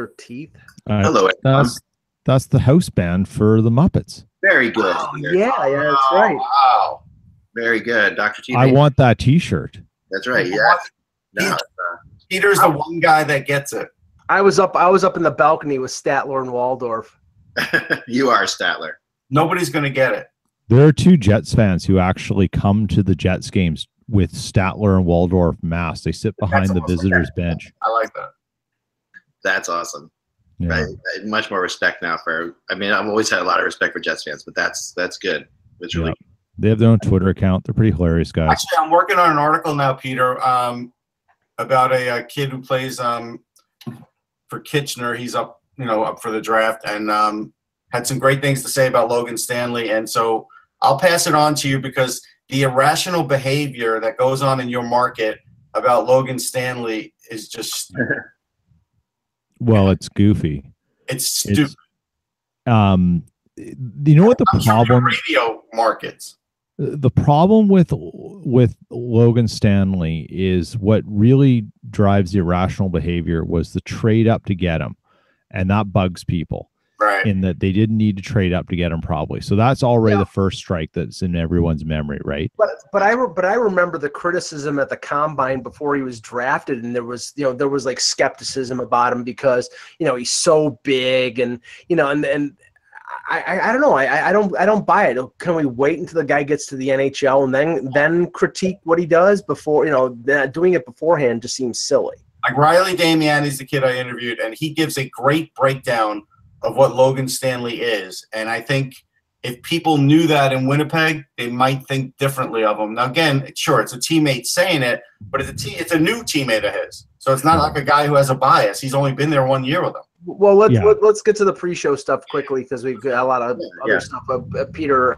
Dr. Teeth. Hello, everyone. That's the house band for the Muppets. Very good. Oh, yeah, that's right. Wow. Very good. Dr. T. I want that T-shirt. That's right. Yeah. Peter's the one guy that gets it. I was up in the balcony with Statler and Waldorf. You are Statler. Nobody's going to get it. There are 2 Jets fans who actually come to the Jets games with Statler and Waldorf masks. They sit behind the visitors bench. I like that. That's awesome. Yeah. Right. Much more respect now I've always had a lot of respect for Jets fans, but that's good. It's really good. They have their own Twitter account. They're pretty hilarious guys. Actually, I'm working on an article now, Peter, about a kid who plays for Kitchener. He's up for the draft, and had some great things to say about Logan Stanley. And so I'll pass it on to you, because the irrational behavior that goes on in your market about Logan Stanley is just well, it's goofy. It's stupid. You know what the problem? Radio markets. The problem with Logan Stanley is what really drives the irrational behavior was the trade up to get him, and that bugs people. Right. In that they didn't need to trade up to get him, probably. So that's already the first strike that's in everyone's memory, right? But I remember the criticism at the combine before he was drafted, and there was like skepticism about him because he's so big, and and I don't know. I don't buy it. Can we wait until the guy gets to the NHL and then critique what he does before? Doing it beforehand just seems silly. Like Riley Damiani's the kid I interviewed, and he gives a great breakdown of what Logan Stanley is. And I think if people knew that in Winnipeg, they might think differently of him. Now, again, sure, it's a teammate saying it, but it's a new teammate of his. So it's not like a guy who has a bias. He's only been there 1 year with him. Well, let's get to the pre-show stuff quickly, because we've got a lot of other stuff. Peter,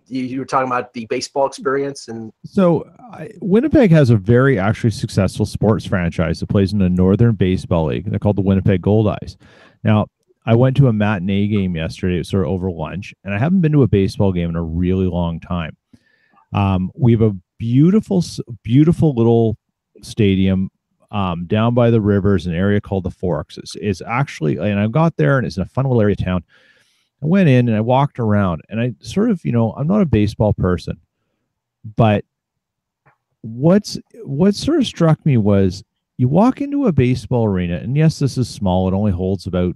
you were talking about the baseball experience, and so Winnipeg has a very actually successful sports franchise that plays in the Northern Baseball League. They're called the Winnipeg Goldeyes. Now, I went to a matinee game yesterday. It was sort of over lunch, and I haven't been to a baseball game in a really long time. We have a beautiful, beautiful little stadium down by the rivers, an area called the Forks. It's actually, and I got there, and it's in a fun little area of town. I went in and I walked around, and I sort of, I'm not a baseball person, but what sort of struck me was you walk into a baseball arena, and yes, this is small. It only holds about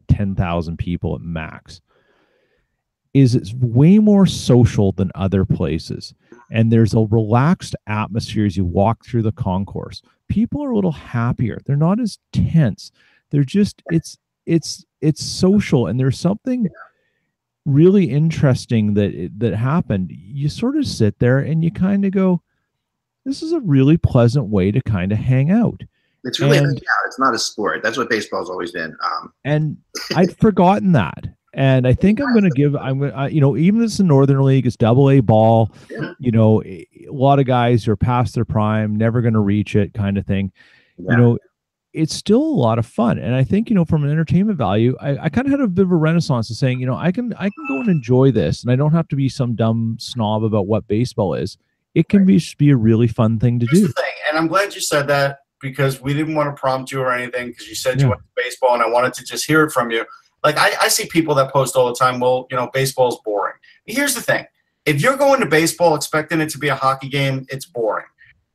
10,000 people at max. It's way more social than other places, and there's a relaxed atmosphere as you walk through the concourse. People are a little happier. They're not as tense. They're just it's social, and there's something really interesting that happened. You sort of sit there and you kind of go, this is a really pleasant way to kind of hang out. It's really it's not a sport. That's what baseball's always been. And I'd forgotten that. And I think I'm going to give, even it's the Northern League, it's AA ball, a lot of guys who are past their prime, never going to reach it kind of thing. Yeah. It's still a lot of fun. And I think, from an entertainment value, I kind of had a bit of a renaissance of saying, I can go and enjoy this, and I don't have to be some dumb snob about what baseball is. It can be a really fun thing to do. And I'm glad you said that, because we didn't want to prompt you or anything, because you said you went to baseball, and I wanted to just hear it from you. Like, I see people that post all the time, well, baseball's boring. Here's the thing. If you're going to baseball expecting it to be a hockey game, it's boring.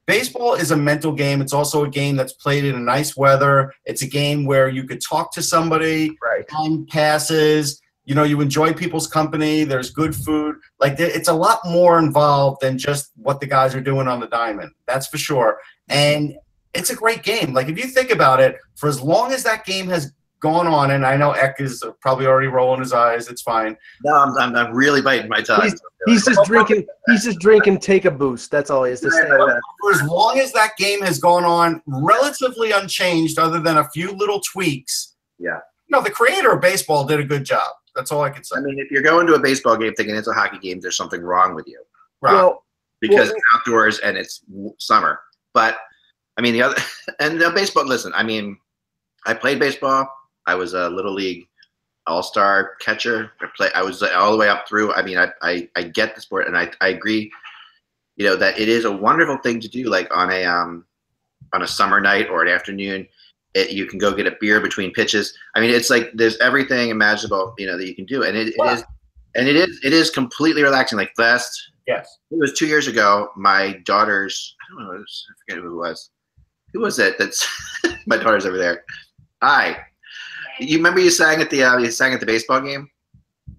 Baseball is a mental game. It's also a game that's played in a nice weather. It's a game where you could talk to somebody. Right. Time passes. You enjoy people's company. There's good food. Like, it's a lot more involved than just what the guys are doing on the diamond. That's for sure. And it's a great game. Like, if you think about it, for as long as that game has gone on, and I know Eck is probably already rolling his eyes. It's fine. No, I'm really biting my tongue. He's just drinking. He's just drinking. Take a boost. That's all he has to say. For as long as that game has gone on, relatively unchanged, other than a few little tweaks. Yeah. The creator of baseball did a good job. That's all I can say. I mean, if you're going to a baseball game thinking it's a hockey game, there's something wrong with you. Right. Because it's outdoors and it's summer. But I mean, baseball. Listen, I mean, I played baseball. I was a little league all-star catcher. I was all the way up through. I mean, I get the sport, and I agree, that it is a wonderful thing to do, like on a summer night or an afternoon. You can go get a beer between pitches. I mean, it's like there's everything imaginable, that you can do, and it is completely relaxing. Like it was 2 years ago. My daughter's, I don't know, I forget who it was. Who was it? That's my daughter's over there. Hi. You remember you sang at the baseball game?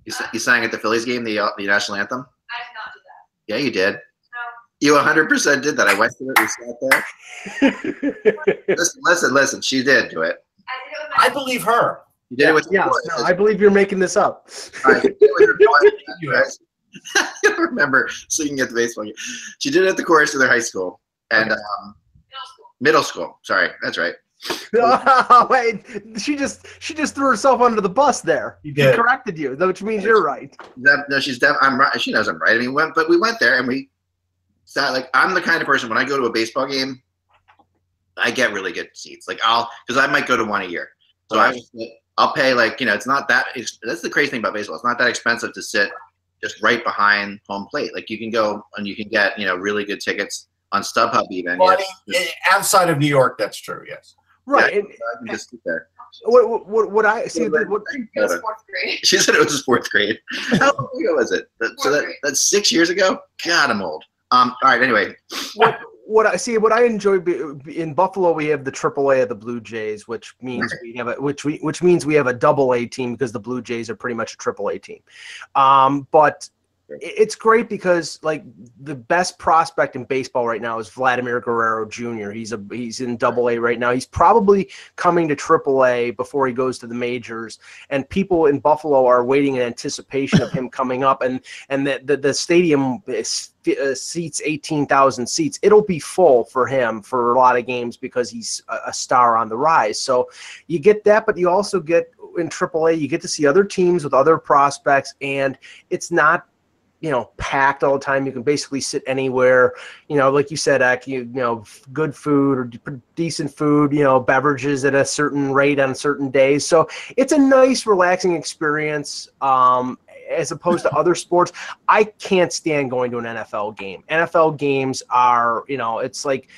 You sang at the Phillies game, the national anthem? I did not do that. Yeah, you did. No. You 100% did that. I went to it. We sat there. Listen. She did do it. I believe her. You did it with no, I believe you're making this up. I don't remember singing at the baseball game. She did it at the chorus of their high school and middle school. Sorry, that's right. Oh, wait, she just threw herself under the bus there. She did. She corrected you, which means you're right. No, she's I'm right. She knows I'm right. I mean, we went there and we sat. Like, I'm the kind of person when I go to a baseball game, I get really good seats. Like because I might go to one a year, so I'll pay it's not that. That's the crazy thing about baseball. It's not that expensive to sit just right behind home plate. Like you can go and you can get really good tickets on StubHub even. Well, outside of New York, that's true. Yes. Right. Yeah, I can just sit there. What I see? It was fourth grade. She said it was his fourth grade. How long ago was it? That's 6 years ago. God, I'm old. All right. Anyway. What I enjoy in Buffalo, we have the AAA of the Blue Jays, which means we have which means we have a AA team because the Blue Jays are pretty much a AAA team. But it's great because the best prospect in baseball right now is Vladimir Guerrero Jr. He's in AA right now. He's probably coming to AAA before he goes to the majors. And people in Buffalo are waiting in anticipation of him coming up. And the stadium seats 18,000 seats. It'll be full for him for a lot of games because he's a star on the rise. So you get that, but you also get in AAA, you get to see other teams with other prospects, and it's not packed all the time. You can basically sit anywhere, like you said, good food or decent food, beverages at a certain rate on certain days. So it's a nice, relaxing experience as opposed to other sports. I can't stand going to an NFL game. NFL games are, it's like,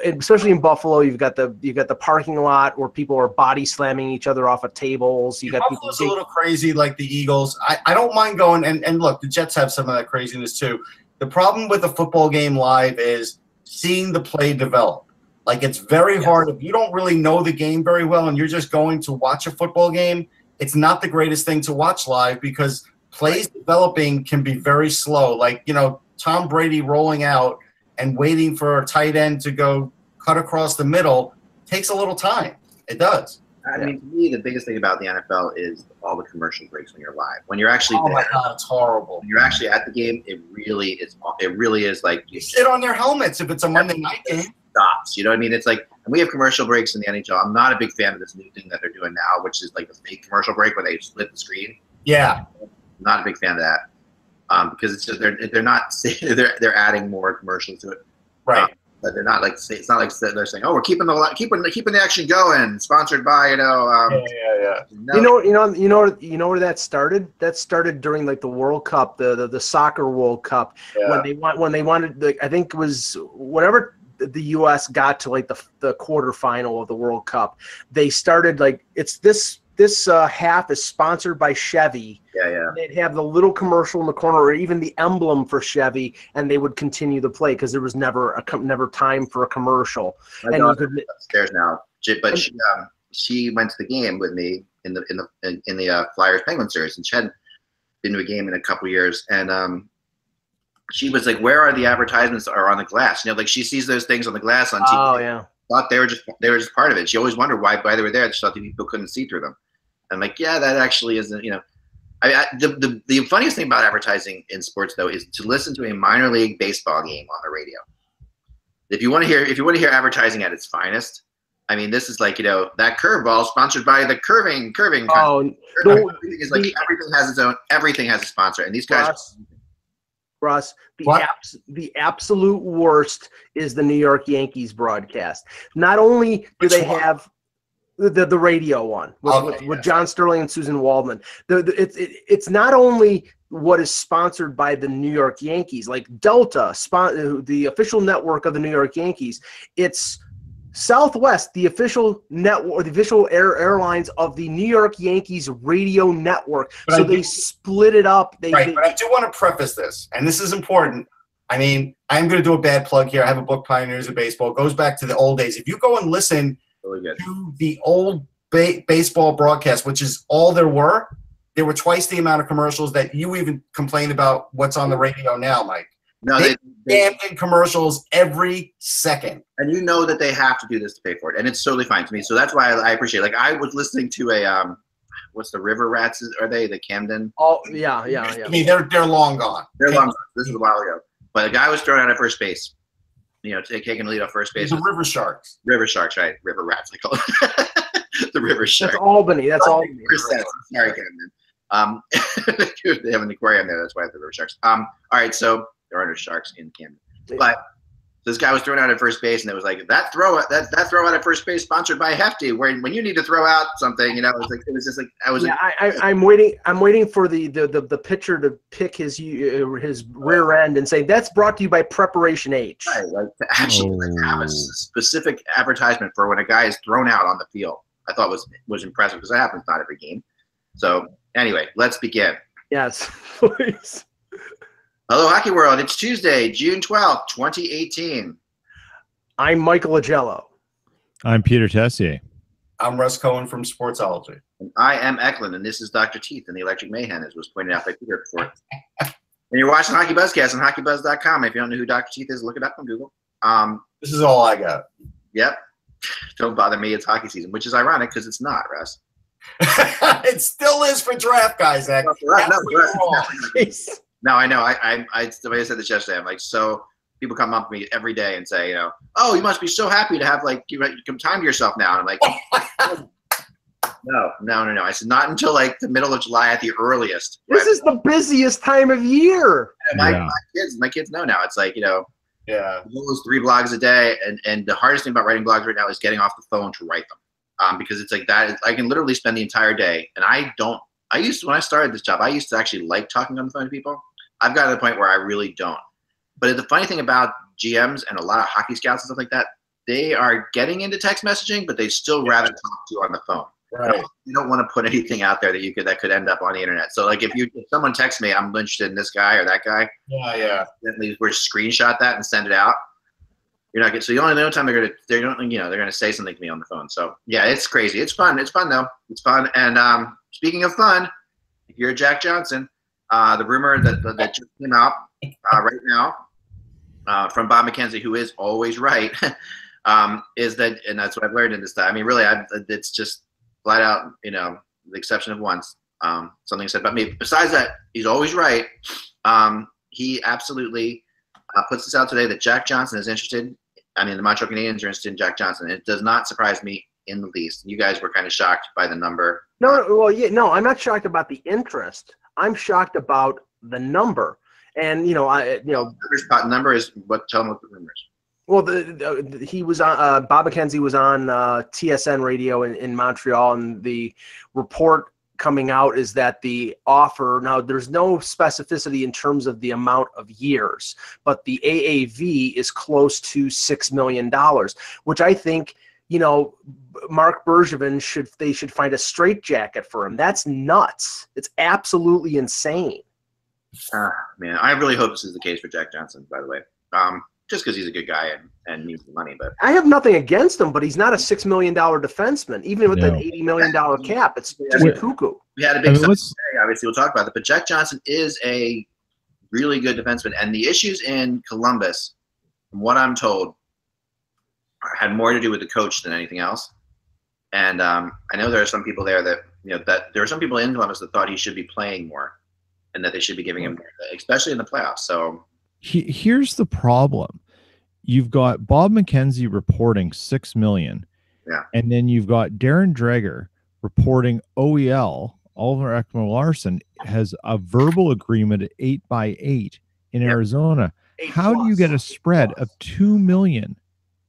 especially in Buffalo, you've got the parking lot where people are body slamming each other off of tables. You got Buffalo's a little crazy, like the Eagles. I don't mind going, and look, the Jets have some of that craziness too. The problem with a football game live is seeing the play develop. Like, it's very hard if you don't really know the game very well and you're just going to watch a football game. It's not the greatest thing to watch live because plays developing can be very slow. Like, Tom Brady rolling out and waiting for a tight end to go cut across the middle takes a little time. It does. I mean, to me, the biggest thing about the NFL is all the commercial breaks when you're live. When you're actually my God, it's horrible. When you're actually at the game, it really is like you sit on their helmets if it's a Monday night game. Stops. You know what I mean? It's like, and we have commercial breaks in the NHL. I'm not a big fan of this new thing that they're doing now, which is like the fake commercial break where they split the screen. Yeah. Not a big fan of that. Because it's just they're not they're adding more commercials to it, right? But they're not it's not like they're saying, oh, we're keeping the action going. Sponsored by yeah. No. You know where that started? That started during like the World Cup, the soccer World Cup, when they wanted I think it was whenever the U.S. got to like the quarterfinal of the World Cup, they started like this half is sponsored by Chevy. Yeah. They'd have the little commercial in the corner or even the emblem for Chevy, and they would continue the play because there was never time for a commercial. My daughter's upstairs now, but she went to the game with me in the Flyers Penguins series, and she hadn't been to a game in a couple years, and she was like, "Where are the advertisements are on the glass?" Like she sees those things on the glass on TV. Oh yeah. Thought they were just part of it. She always wondered why they were there. She thought the people couldn't see through them. I'm like, yeah, that actually isn't. The funniest thing about advertising in sports though is to listen to a minor league baseball game on the radio. If you want to hear advertising at its finest, I mean, this is like that curveball sponsored by the curving. Oh, everything is like everything has a sponsor, and these guys. Russ, the absolute worst is the New York Yankees broadcast. Not only do they have the radio one with John Sterling and Susan Waldman. It's not only what is sponsored by the New York Yankees, like Delta, the official network of the New York Yankees. It's Southwest, the official network, the official airlines of the New York Yankees radio network. But so they split it up. But I do want to preface this, and this is important. I mean, I'm going to do a bad plug here. I have a book, Pioneers of Baseball. It goes back to the old days. If you go and listen to the old baseball broadcast, which is all there were twice the amount of commercials that you even complained about what's on the radio now, Mike. No, they damn in commercials every second. And you know that they have to do this to pay for it, and it's totally fine to me. So that's why I appreciate it. Like, I was listening to a what's the River Rats? Are they the Camden? Oh, yeah. I mean, they're long gone. They're long gone. This was a while ago. But a guy was thrown out at first base. Taking the lead off first base. The River Sharks. River Sharks, right? River Rats, I call it. The River Sharks. That's Albany. That's Albany. Sorry, Camden. They have an aquarium there. That's why the River Sharks. All right, so there are no sharks in Camden. But this guy was thrown out at first base, and it was like that throw out at first base sponsored by Hefty. Where when you need to throw out something, it was just like I was. Yeah, I'm waiting for the pitcher to pick his rear end and say that's brought to you by Preparation H. Right, like to actually have a specific advertisement for when a guy is thrown out on the field. I thought was impressive because that happens not every game. So anyway, let's begin. Yes, please. Hello, Hockey World. It's Tuesday, June 12th, 2018. I'm Michael Agello. I'm Peter Tessier. I'm Russ Cohen from Sportsology. And I am Eklund, and this is Dr. Teeth and the Electric Mayhem, as was pointed out by Peter before. And you're watching HockeyBuzzcast on HockeyBuzz.com. If you don't know who Dr. Teeth is, look it up on Google. This is all I got. Yep. Don't bother me. It's hockey season, which is ironic because it's not, Russ. It still is for draft guys, Ek. No, I know. I said this yesterday. I'm like, so people come up to me every day and say, oh, you must be so happy to have you come time to yourself now. And I'm like, no. I said, not until like the middle of July at the earliest. This is the busiest time of year. My kids know now. It's like, those 3 blogs a day. And the hardest thing about writing blogs right now is getting off the phone to write them. Because it's like that. I can literally spend the entire day. And when I started this job, I used to actually like talking on the phone to people. I've gotten to the point where I really don't. But the funny thing about GMs and a lot of hockey scouts and stuff like that, they are getting into text messaging, but they still rather talk to you on the phone. Right. You don't want to put anything out there that could end up on the internet. So like if someone texts me, I'm interested in this guy or that guy. Yeah. Then we're screenshot that and send it out. You're not so the only time they're gonna say something to me on the phone. So yeah, it's crazy. It's fun. It's fun though. It's fun. And speaking of fun, if you're Jack Johnson. The rumor that just came out right now from Bob McKenzie, who is always right, is that, and that's what I've learned in this time. I mean, really, it's just flat out, the exception of once, something said about me. Besides that, he's always right. He absolutely puts this out today that Jack Johnson is interested. I mean, the Montreal Canadiens are interested in Jack Johnson. It does not surprise me in the least. You guys were kind of shocked by the number. No, I'm not shocked about the interest. I'm shocked about the number, and number is what. Tell them what the rumor is. Well, he was on. Bob McKenzie was on TSN radio in Montreal, and the report coming out is that the offer. Now, there's no specificity in terms of the amount of years, but the AAV is close to $6 million, which I think. Mark Bergevin should find a straitjacket for him. That's nuts. It's absolutely insane. Man, I really hope this is the case for Jack Johnson, by the way. Just because he's a good guy and needs the money. But I have nothing against him, but he's not a $6 million defenseman. Even with an $80 million cap, it's just cuckoo. We had a big today, obviously we'll talk about it. But Jack Johnson is a really good defenseman. And the issues in Columbus, from what I'm told, had more to do with the coach than anything else. And I know there are some people there that there are some people in Columbus that thought he should be playing more, and that they should be giving him more, especially in the playoffs. So here's the problem: you've got Bob McKenzie reporting $6 million, and then you've got Darren Dreger reporting OEL. Oliver Ekman-Larsson has a verbal agreement at 8x8 in Arizona. How do you get a spread of $2 million?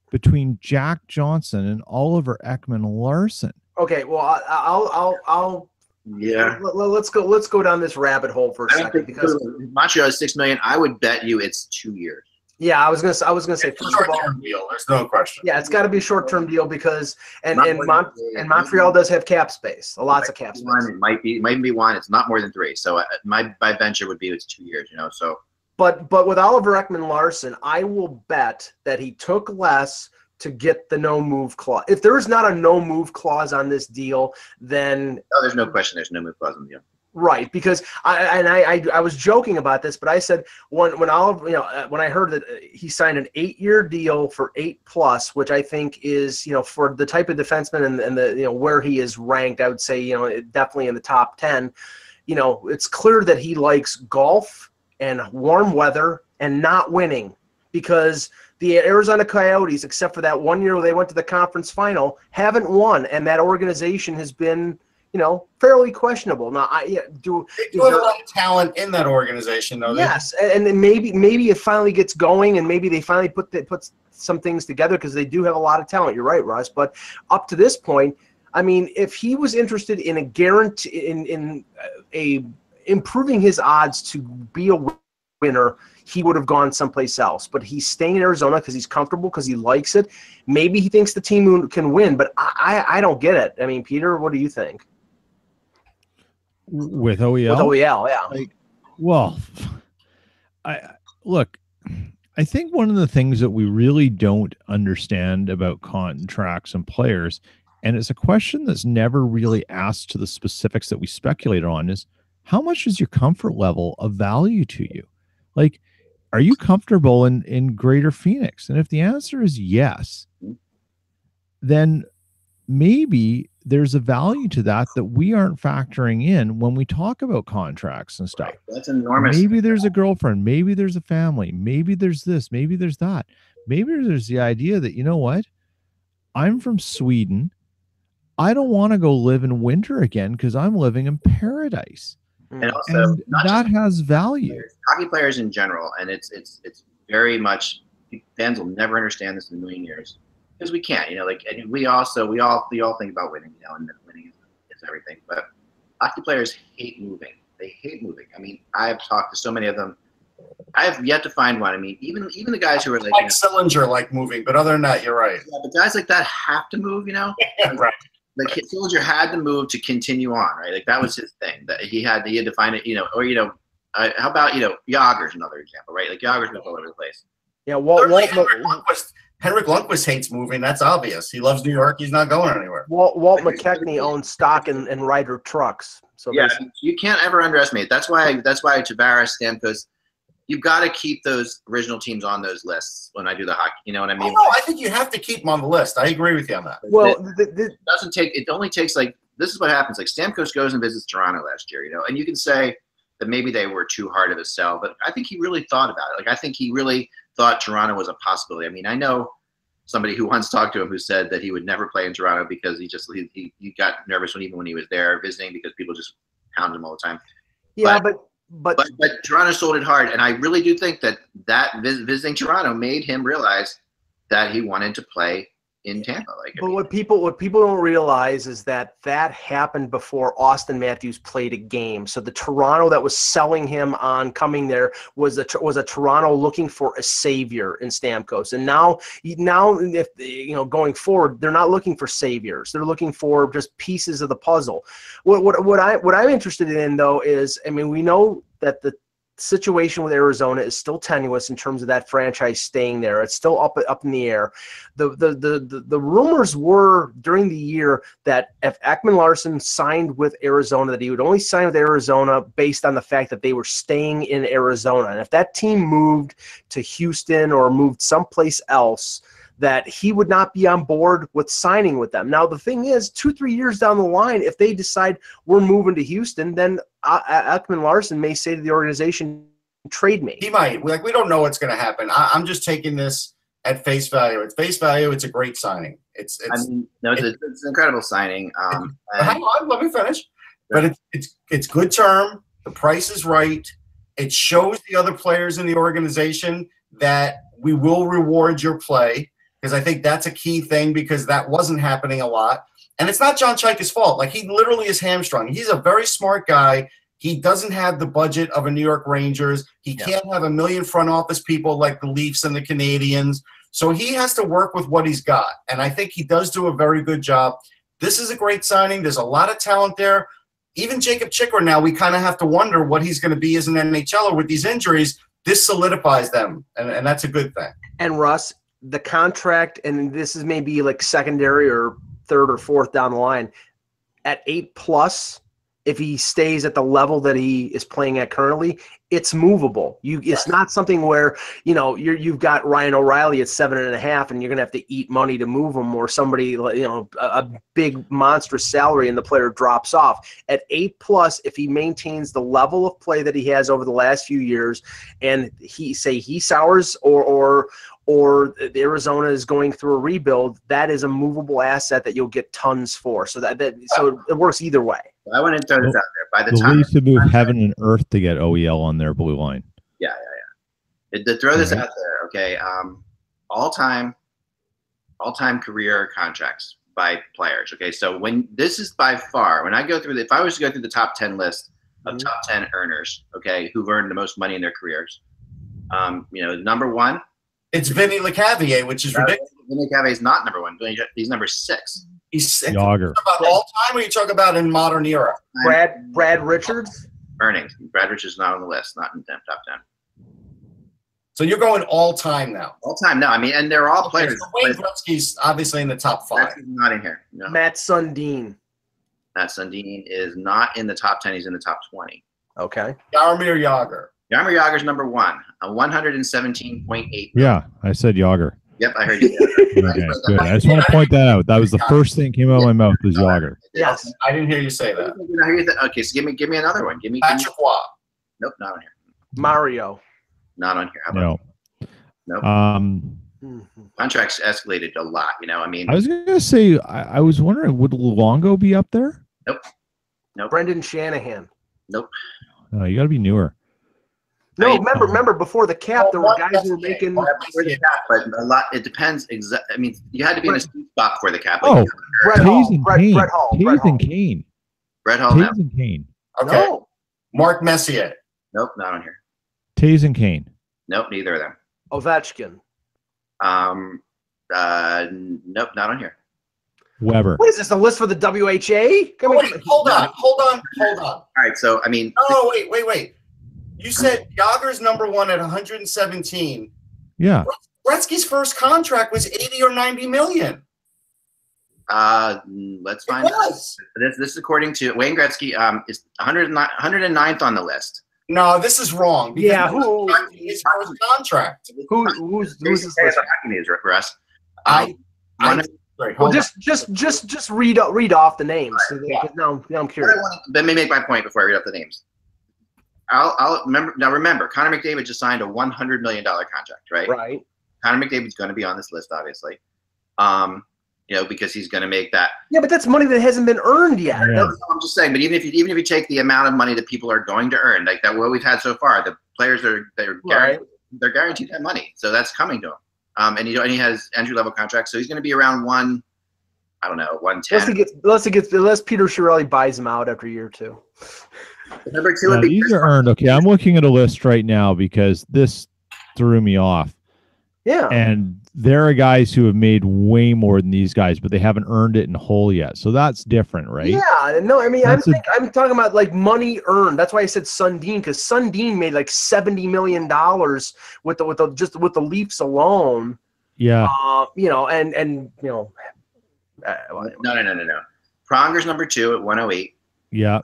Between Jack Johnson and Oliver Ekman-Larsson? Okay, well, I'll Let's go down this rabbit hole for a second because Montreal is $6 million. I would bet you it's 2 years. Yeah, I was gonna say It's a first of all, short-term deal. There's no question. yeah, it's got to be a short-term deal because and Not and, more Mon- than- and Montreal does have cap space, lots of cap space. It might be one. It's not more than 3. So my venture would be it's 2 years. So But with Oliver Ekman-Larsson, I will bet that he took less to get the no move clause. If there is not a no move clause on this deal, then there's no question. There's no move clause in the deal. right, because I was joking about this, but I said when Oliver, when I heard that he signed an 8-year deal for 8+, which I think is, for the type of defenseman and the where he is ranked, I would say definitely in the top 10. It's clear that he likes golf and warm weather and not winning, because the Arizona Coyotes, except for that 1 year where they went to the conference final, haven't won, and that organization has been fairly questionable. Now, They do have a lot of talent in that organization, though. Yes, and then maybe it finally gets going, and maybe they finally put some things together, because they do have a lot of talent. You're right, Russ. But up to this point, I mean, if he was interested in a guarantee in improving his odds to be a winner, he would have gone someplace else. But he's staying in Arizona because he's comfortable, because he likes it. Maybe he thinks the team can win, but I don't get it. I mean, Peter, what do you think? With OEL? With OEL, yeah. Well, I think one of the things that we really don't understand about contracts and players, and it's a question that's never really asked to the specifics that we speculate on, is how much is your comfort level of value to you? Like, are you comfortable in Greater Phoenix? And if the answer is yes, then maybe there's a value to that we aren't factoring in when we talk about contracts and stuff. That's enormous. Maybe there's a girlfriend, maybe there's a family, maybe there's this, maybe there's that. Maybe there's the idea that, you know what? I'm from Sweden. I don't want to go live in winter again because I'm living in paradise. And also, that has value. Hockey players in general, and it's very much, fans will never understand this in a million years, because we can't. And we all think about winning, and winning is everything. But hockey players hate moving. They hate moving. I mean, I've talked to so many of them. I have yet to find one. I mean, even the guys who are like Sillinger like moving, but other than that, you're right. Yeah, but guys like that have to move. Right. Like Sillinger had to move to continue on, right? Like that was his thing. That he had to find it, how about Yager's another example, right? Like Yager's been all over the place. Yeah, Henrik Lundqvist hates moving. That's obvious. He loves New York. He's not going anywhere. Walt McKechnie owns stock and Ryder trucks. So yeah, you can't ever underestimate. That's why Tavares, Stamkos, you've got to keep those original teams on those lists when I do the hockey. You know what I mean? Oh, no, I think you have to keep them on the list. I agree with you on that. Well, it only takes this is what happens. Like Stamkos goes and visits Toronto last year, and you can say that maybe they were too hard of a sell, but I think he really thought about it. Like I think he really thought Toronto was a possibility. I mean, I know somebody who once talked to him who said that he would never play in Toronto because he got nervous even when he was there visiting, because people just pounded him all the time. Yeah, but Toronto sold it hard, and I really do think that visiting Toronto made him realize that he wanted to play in Tampa. But what people don't realize is that happened before Austin Matthews played a game. So the Toronto that was selling him on coming there was a Toronto looking for a savior in Stamkos. And now if going forward, they're not looking for saviors. They're looking for just pieces of the puzzle. What I'm interested in, though, is, I mean, we know that the situation with Arizona is still tenuous in terms of that franchise staying there. It's still up in the air. The rumors were during the year that if Ekman-Larsson signed with Arizona, that he would only sign with Arizona based on the fact that they were staying in Arizona. And if that team moved to Houston or moved someplace else, that he would not be on board with signing with them. Now, the thing is, 2-3 years down the line, if they decide we're moving to Houston, then Ekman-Larsson may say to the organization, trade me. He might. We don't know what's going to happen. I'm just taking this at face value. At face value, it's a great signing. It's an incredible signing. Hang on, let me finish. But it's good term. The price is right. It shows the other players in the organization that we will reward your play, because I think that's a key thing, because that wasn't happening a lot. And it's not John Chaika's fault. Like, he literally is hamstrung. He's a very smart guy. He doesn't have the budget of a New York Rangers. He can't have a million front office people like the Leafs and the Canadians. So he has to work with what he's got. And I think he does do a very good job. This is a great signing. There's a lot of talent there. Even Jacob Chikrin now, we kind of have to wonder what he's going to be as an NHLer with these injuries. This solidifies them, and that's a good thing. And Russ, the contract, and this is maybe like secondary or third or fourth down the line, at 8+, if he stays at the level that he is playing at currently, it's movable. It's not something where, you've got Ryan O'Reilly at 7.5 and you're going to have to eat money to move him, or somebody, a big monstrous salary and the player drops off. At 8+, if he maintains the level of play that he has over the last few years, and he sours or Arizona is going through a rebuild, that is a movable asset that you'll get tons for. So so it works either way. I want to throw this out there. By the The time Leafs to move heaven and earth to get OEL on their blue line. Yeah. To throw this out there, okay. All-time career contracts by players. Okay, so this is by far when I go through if I was to go through the top 10 list of top 10 earners, okay, who've earned the most money in their careers. Number one. It's Vinny LeCavier, which is ridiculous. Vinny LeCavier is not number one. He's number 6. He's 6. Yager. About all time, or you talk about in modern era? Brad Richards? Earnings. Brad Richards is not on the list, not in the top 10. So you're going all time now. All time, no. I mean, and they're all players. So Wayne Gretzky's obviously in the top 5. Gretzky's not in here. No. Matt Sundin. Matt Sundin is not in the top 10. He's in the top 20. Okay. Jaromir Jagr. Jaromir Jagr's number 1, a 117.8. Yeah, I said Yager. Yep, I heard you. Okay, good. I just want to point that out. That was the first thing that came out of my mouth was Yager. Yes. I didn't hear you say that. Okay, so give me another one. Give me Patrick Waugh. Nope, not on here. Mario. Not on here. How about No. Contracts escalated a lot. I mean, I was going to say, I was wondering, would Luongo be up there? Nope. Brendan Shanahan. Nope. No, you got to be newer. No, remember before the cap, there were guys who were making. But a lot. It depends. I mean, you had to be in a sweet spot before the cap. Oh, Brett Hall. Taves and Kane. Brett Hall. Taves and Kane. Okay. No. Mark Messier. Nope, not on here. Taves and Kane. Nope, neither of them. Ovechkin. Nope, not on here. Weber. What is this? A list for the WHA? Hold on. All right, so I mean. No, wait. You said Yager's number 1 at 117. Yeah. Gretzky's first contract was 80 or 90 million. Let's find out. This is according to Wayne Gretzky. Is 109th on the list. No, this is wrong. Yeah, his first contract. Who's this list? Hockey news, Russ. Well, just read off the names. No, I'm curious. Let me make my point before I read off the names. I'll remember. Now remember, Connor McDavid just signed a $100 million contract, right? Right. Connor McDavid's going to be on this list, obviously. Because he's going to make that. Yeah, but that's money that hasn't been earned yet. Yeah. I'm just saying. But even if you take the amount of money that people are going to earn, like that, what we've had so far, the players they're guaranteed that money, so that's coming to him. And he has entry level contracts, so he's going to be around 110. Unless Peter Chiarelli buys him out after a year or two. Number 2 would be these are earned. Okay, I'm looking at a list right now because this threw me off. Yeah. And there are guys who have made way more than these guys, but they haven't earned it in whole yet. So that's different, right? Yeah. No, I mean, I'm talking about like money earned. That's why I said Sundin, because Sundin made like $70 million with the Leafs alone. Yeah. No. Pronger's number 2 at 108. Yeah.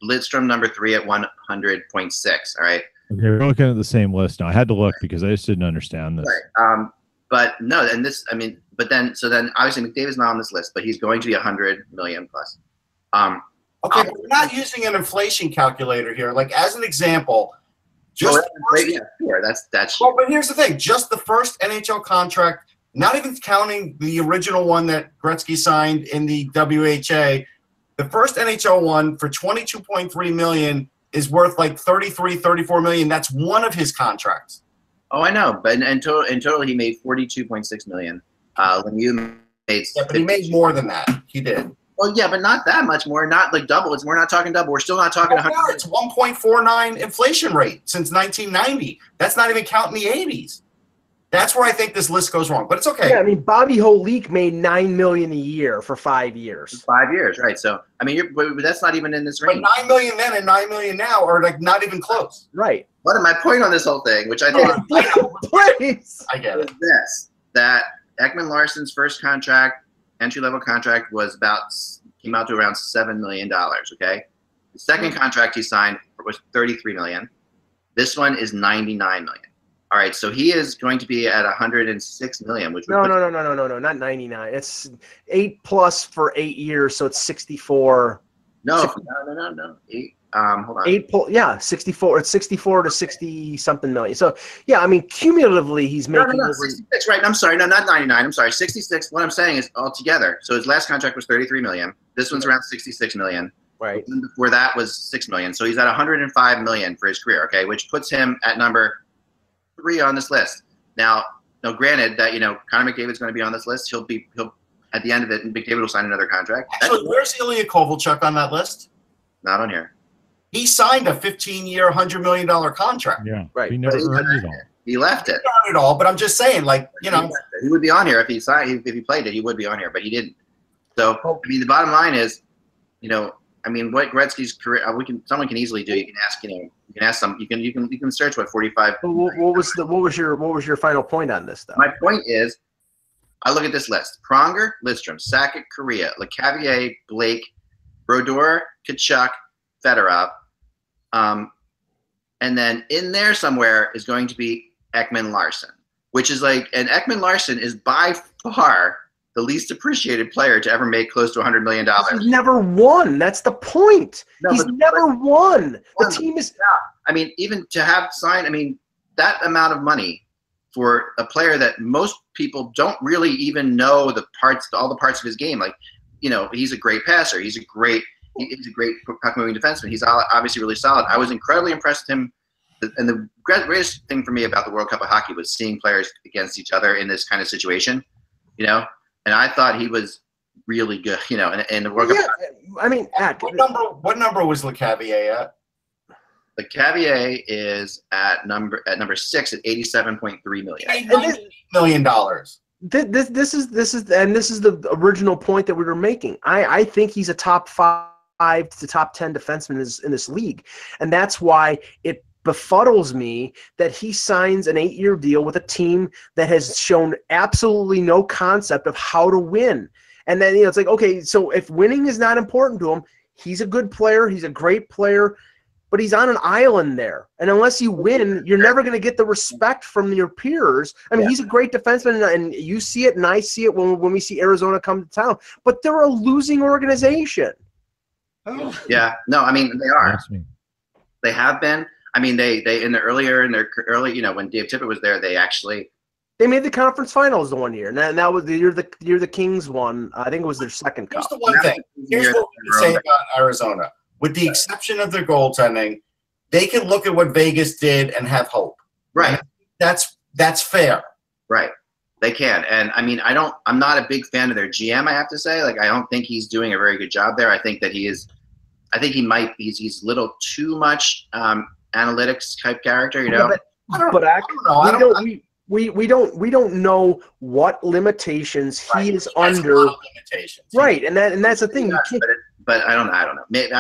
Lidstrom number 3 at 100.6. All right. Okay, we're looking at the same list now. I had to look because I just didn't understand this. Right. But no, and this, I mean, then obviously McDavid's not on this list, but he's going to be 100 million plus. Okay, but we're not using an inflation calculator here. Like as an example, Sure, that's. Well, but here's the thing: just the first NHL contract, not even counting the original one that Gretzky signed in the WHA. The first NHL one for $22.3 million is worth like $34 million. That's one of his contracts. Oh, I know, but in total he made $42.6 million. Lemieux made. Yeah, but he made more than that. He did. Well, yeah, but not that much more. Not like double. We're not talking double. We're still not talking 100. It's 1.49 inflation rate since 1990. That's not even counting the 80s. That's where I think this list goes wrong. But it's okay. Yeah, I mean, Bobby Holik made $9 million a year for 5 years. 5 years, right? So I mean, but that's not even in this range. But $9 million then and $9 million now are like not even close. Right. What my point on this whole thing, which I think Please. I get it. is this: that Ekman Larson's first contract, entry-level contract, came out to around $7 million. Okay, the second contract he signed was $33 million. This one is $99 million. All right, so he is going to be at $106 million, which No, not 99. It's 8+ for 8 years, so it's 64. No. Eight. Hold on. 64. It's 64 to 60 something million. So yeah, I mean, cumulatively, he's making No, over 66. Right? I'm sorry. No, not 99. I'm sorry. 66. What I'm saying is altogether. So his last contract was $33 million. This one's around $66 million. right. And before that was $6 million. So he's at $105 million for his career. Okay, which puts him at number 3 on this list. Now, granted that Connor McDavid's going to be on this list. He'll at the end of it, and McDavid will sign another contract. Actually, where's Ilya Kovalchuk on that list? Not on here. He signed a 15-year, $100 million contract. Yeah, Right. He never But earned it all. He left it. Not at all, but I'm just saying, He would be on here if he signed. If he played it, he would be on here, but he didn't. So I mean, the bottom line is, what Gretzky's career. Someone can easily do. You can ask. You can ask some. You can search 45. What was your final point on this, though? My point is, I look at this list: Pronger, Lidstrom, Sakic, Correa, LeCavier, Blake, Brodeur, Tkachuk, Fedorov, and then in there somewhere is going to be Ekman Larsson, which is and Ekman Larsson is by far the least appreciated player to ever make close to $100 million. He's never won. That's the point. No, He's never won. The team is. I mean, even to have signed, that amount of money for a player that most people don't really even know all the parts of his game. He's a great passer. He's a great puck-moving defenseman. He's obviously really solid. I was incredibly impressed with him. And the greatest thing for me about the World Cup of Hockey was seeing players against each other in this kind of situation, And I thought he was really good, in the World Cup. I mean, what number was LeCavier at? LeCavier is at number 6 at $87.3 million. $89 million. This is the original point that we were making. I think he's a top 5 to top 10 defenseman in this league, and that's why it befuddles me that he signs an 8-year deal with a team that has shown absolutely no concept of how to win. And then it's like, okay, so if winning is not important to him, he's a good player, he's a great player, but he's on an island there. And unless you win, you're never going to get the respect from your peers. I mean, he's a great defenseman, and you see it, and I see it when we see Arizona come to town. But they're a losing organization. Yeah, no, they are. They have been. They in their early, when Dave Tippett was there, they made the conference finals the one year, and that was the year the Kings won. I think it was their second cup. Here's the one thing. Here's what we can say about Arizona. With the exception of their goaltending, they can look at what Vegas did and have hope. Right. And that's fair. Right. They can. And I'm not a big fan of their GM, I have to say. I don't think he's doing a very good job there. I think that he's a little too much analytics type character, Yeah, we don't know what limitations he is under. Right, and that's the thing. But I don't know. Maybe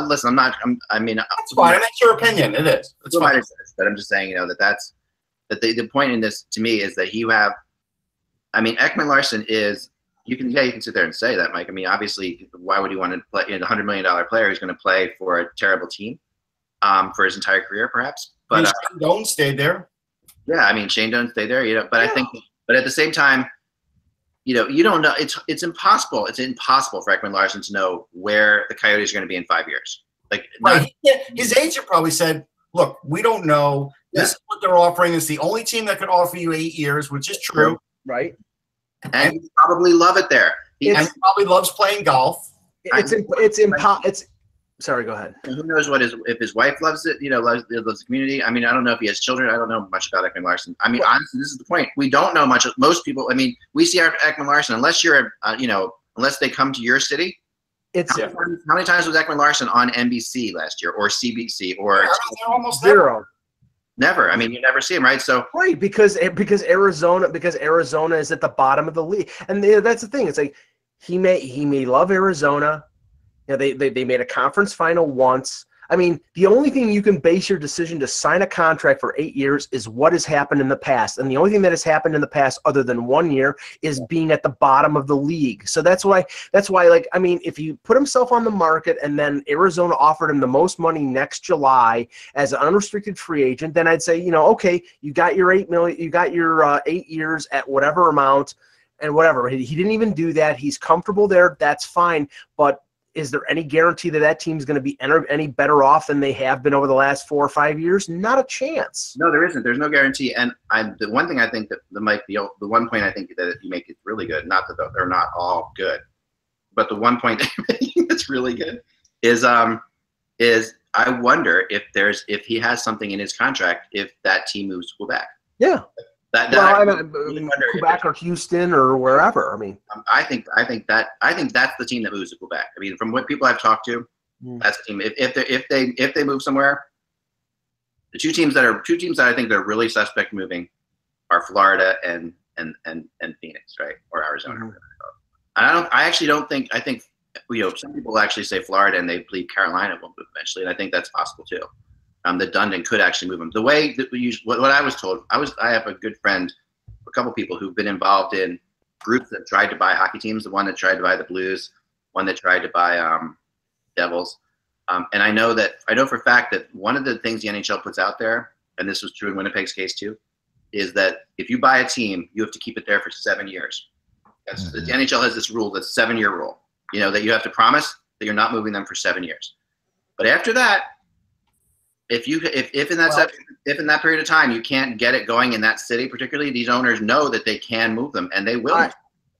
listen. I'm not. That's fine. That's your opinion. It is. It's fine. But I'm just saying, that's the point in this to me is that you have. Ekman Larsson is. You can sit there and say that, Mike. Obviously, why would you want to play? The $100 million player who's going to play for a terrible team, for his entire career, perhaps. But Shane Doan stayed there. Yeah, Shane Doan stayed there. But I think, but at the same time, you don't know. It's impossible. It's impossible for Ekman Larsson to know where the Coyotes are going to be in 5 years. His agent probably said, "Look, we don't know. This is what they're offering. It's the only team that could offer you 8 years, which is true, right? And you probably love it there. He probably loves playing golf. Sorry, go ahead. Who knows if his wife loves it? Loves the community. I don't know if he has children. I don't know much about Ekman Larsson. Honestly, this is the point. We don't know much. Most people. We see our Ekman Larsson unless you're unless they come to your city. It's How many times was Ekman Larson on NBC last year, or CBC, or almost zero? never? I mean, you never see him, right? So Right, because Arizona is at the bottom of the league, and that's the thing. It's like he may love Arizona. You know, they made a conference final once. I mean, the only thing you can base your decision to sign a contract for 8 years is what has happened in the past. And the only thing that has happened in the past other than 1 year is being at the bottom of the league. So that's why, like, I mean, if you put himself on the market and then Arizona offered him the most money next July as an unrestricted free agent, then I'd say, okay, you got your 8 million, you got your 8 years at whatever amount and whatever. He didn't even do that. He's comfortable there. That's fine. But is there any guarantee that team's going to be any better off than they have been over the last 4 or 5 years? Not a chance. no, there isn't. There's no guarantee. And the one thing I think that the one point I think that you make is really good. Not that they're not all good, but the one point that's really good is I wonder if he has something in his contract if that team moves to Quebec. Yeah. Really Quebec or Houston or wherever. I mean, I think that's the team that moves to Quebec. I mean, from what people I've talked to, that's the team. If they move somewhere, the two teams that I think they're really suspect moving are Florida and Phoenix, right, or Arizona. Mm-hmm. I think some people actually say Florida and they believe Carolina will move eventually, and I think that's possible too. That Dundon could actually move him. The way that what I was told, I have a good friend, a couple people who've been involved in groups that tried to buy hockey teams. The one that tried to buy the Blues, one that tried to buy Devils, and I know for a fact that one of the things the NHL puts out there, and this was true in Winnipeg's case too, is that if you buy a team, you have to keep it there for 7 years. The NHL has this rule, that's 7-year rule. That you have to promise that you're not moving them for 7 years. But after that, if in that period of time you can't get it going in that city, particularly, these owners know that they can move them, and they will.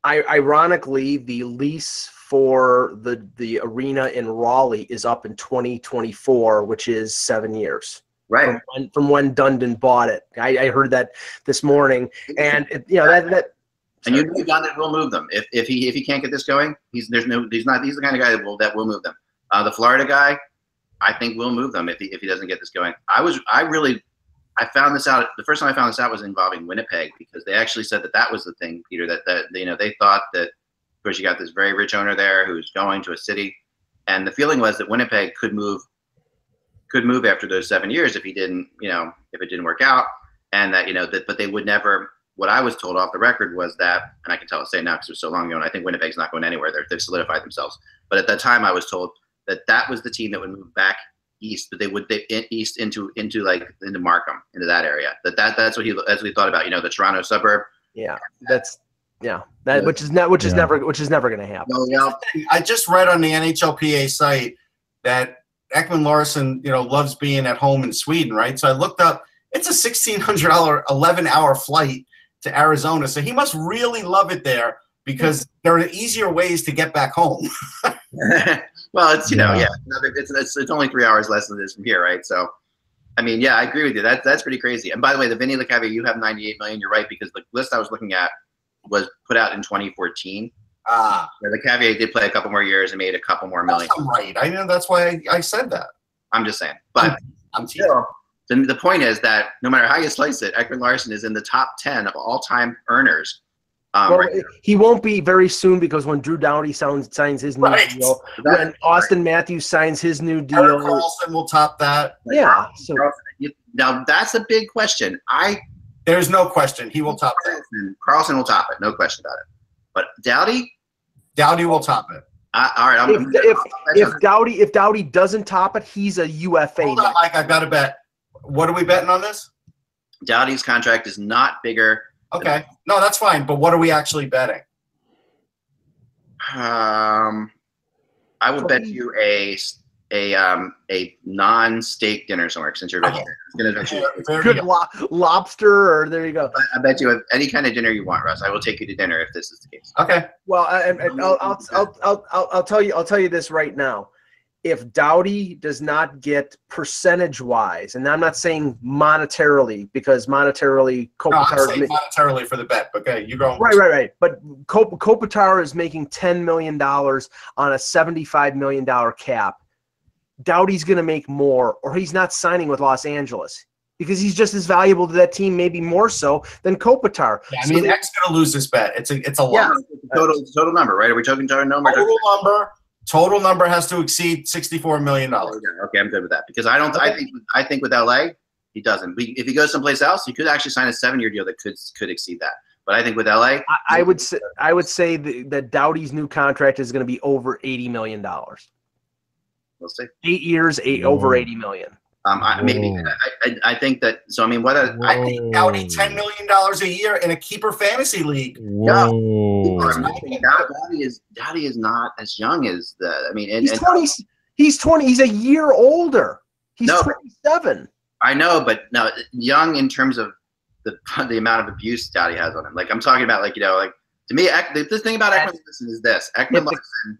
Ironically, the lease for the arena in Raleigh is up in 2024, which is 7 years. Right. From when Dundon bought it. I heard that this morning, and that. And Dundon will move them if he can't get this going. He's the kind of guy that will move them. The Florida guy, I think will move them if he doesn't get this going. I found this out. The first time I found this out was involving Winnipeg, because they actually said that was the thing, Peter, that they thought that, of course, you got this very rich owner there who's going to a city, and the feeling was that Winnipeg could move after those 7 years if it didn't work out, and that but they would never. What I was told off the record was that, and I can say now because it was so long ago, and I think Winnipeg's not going anywhere. They've solidified themselves. But at that time, I was told that was the team that would move back east, but east into Markham, into that area. That's what he thought about. The Toronto suburb. Yeah, which is never going to happen. No. I just read on the NHLPA site that Ekman Larson, loves being at home in Sweden, right? So I looked up. It's a $1,600 11-hour flight to Arizona, so he must really love it there, because there are easier ways to get back home. Well, it's only 3 hours less than it is from here, right? So, I mean, yeah, I agree with you. That's pretty crazy. And by the way, the Vinny LeCavier, you have $98 million. You're right, because the list I was looking at was put out in 2014. Where LeCavier did play a couple more years and made a couple more million. That's right. I know, that's why I said that. I'm just saying, but I'm teasing. The point is that no matter how you slice it, Ekman Larson is in the top 10 of all-time earners. He won't be very soon, because when Drew Doughty signs his new deal, when Austin Matthews signs his new deal, Erik Karlsson will top that. Yeah. So now that's a big question. There's no question he will top that. Karlsson will top it, no question about it. But Doughty will top it. All right. If Doughty doesn't top it, he's a UFA. Hold on, Mike. I got to bet. What are we betting on this? Doughty's contract is not bigger. Okay. No, that's fine. But what are we actually betting? I would bet you a non-steak dinner somewhere, since you're vegetarian. Good lobster, or there you go. I bet you any kind of dinner you want, Russ. I will take you to dinner if this is the case. Okay. Well, I'll tell you this right now. if Doughty does not get percentage-wise, and I'm not saying monetarily, because monetarily Kopitar. I'm saying monetarily for the bet, but okay, you go. Right. But Kopitar is making $10 million on a $75 million cap. Doughty's going to make more, or he's not signing with Los Angeles because he's just as valuable to that team, maybe more so than Kopitar. Yeah, I mean, X going to lose this bet. It's a lot. Total number, right? Are we talking total number? Total number has to exceed $64 million. Okay, I'm good with that because I think with LA he doesn't. If he goes someplace else, he could actually sign a 7-year deal that could exceed that. But I think with LA, I would say that Doughty's new contract is going to be over $80 million. We'll see. 8 years, over $80 million. I think that. So I mean, I think Doughty $10 million a year in a keeper fantasy league. Whoa. Doughty is not as young as the. I mean, he's 20. He's 20. He's a year older. He's 27. I know, but no, young in terms of the amount of abuse Doughty has on him. Like I'm talking about, to me, the thing about Ekman Larson is this: Ekman Larson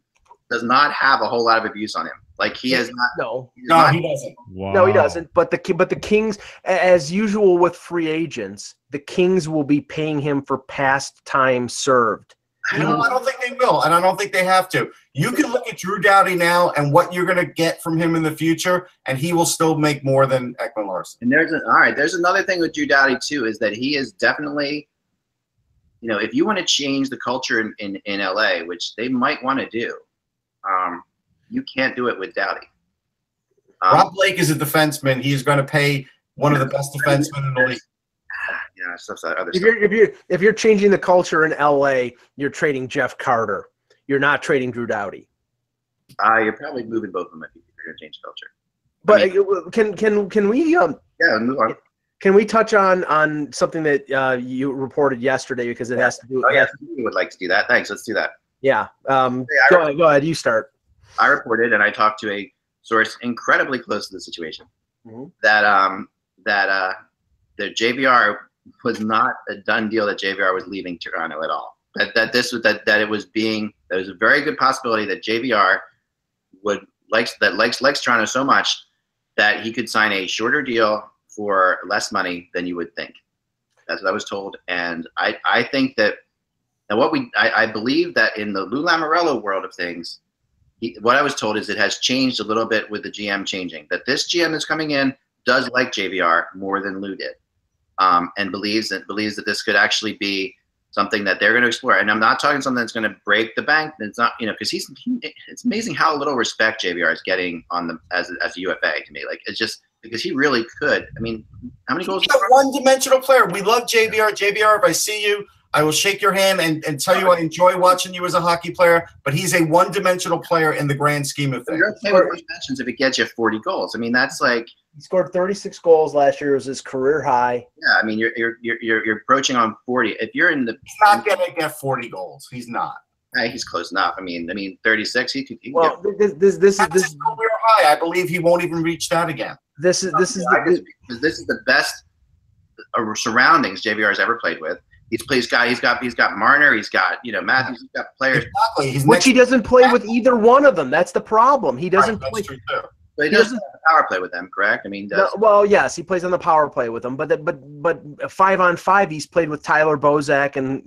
does not have a whole lot of abuse on him. Like he has not. He doesn't. Wow. No, he doesn't. But the Kings, as usual with free agents, the Kings will be paying him for past time served. No, I don't think they will, and I don't think they have to. You can look at Drew Doughty now and what you're going to get from him in the future, and he will still make more than Ekman Larson. And there's another thing with Drew Doughty too, is that he is definitely, if you want to change the culture in LA, which they might want to do, you can't do it with Doughty. Rob Blake is a defenseman. He is going to pay one of the best defensemen in the league. If you're changing the culture in LA, you're trading Jeff Carter. You're not trading Drew Doughty. You're probably moving both of them if you're going to change culture. But can we? Move on. Can we touch on something that you reported yesterday because it has to do? We would like to do that. Thanks. Let's do that. Yeah. Go ahead. You start. I reported, and I talked to a source incredibly close to the situation, that JVR was not a done deal. That JVR was leaving Toronto at all. That it was a very good possibility that JVR likes Toronto so much that he could sign a shorter deal for less money than you would think. That's what I was told, and I think that. And I believe that in the Lou Lamoriello world of things, what I was told is it has changed a little bit with the GM changing. That this GM that's coming in does like JVR more than Lou did, and believes that this could actually be something that they're going to explore. And I'm not talking something that's going to break the bank. It's not, because it's amazing how little respect JVR is getting as a UFA to me. Like it's just because he really could. I mean, how many goals? He's a one-dimensional player. We love JVR. JVR, if I see you, I will shake your hand and tell you I enjoy watching you as a hockey player, but he's a one-dimensional player in the grand scheme of things. You're okay with dimensions if it gets you 40 goals. I mean, that's like he scored 36 goals last year. It was his career high. Yeah, I mean, you're approaching on 40. If you're in the, he's not going to get 40 goals. He's not. He's close enough. I mean, 36. He could this is career high. I believe he won't even reach that again. This is the best surroundings JVR has ever played with. He's got Marner, he's got Matthews, he's got players. Exactly. Which he doesn't play with either one of them. That's the problem. He doesn't play. That's true too. But he doesn't have a power play with them, correct? I mean, yes, he plays on the power play with them, but 5-on-5, he's played with Tyler Bozak and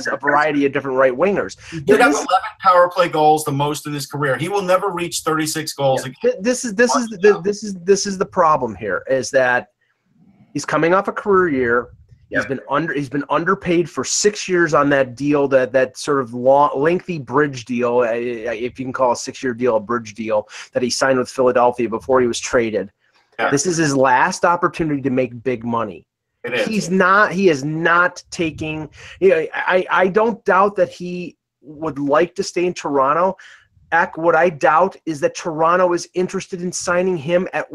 a variety of different right wingers. He did have 11 power play goals, the most in his career. He will never reach 36 goals. Yeah. This is the problem here is that he's coming off a career year. Yep. He's been underpaid for 6 years on that deal, that sort of lengthy bridge deal, if you can call a 6-year deal a bridge deal, that he signed with Philadelphia before he was traded. Yeah. This is his last opportunity to make big money. It is. He is not taking. I don't doubt that he would like to stay in Toronto. What I doubt is that Toronto is interested in signing him at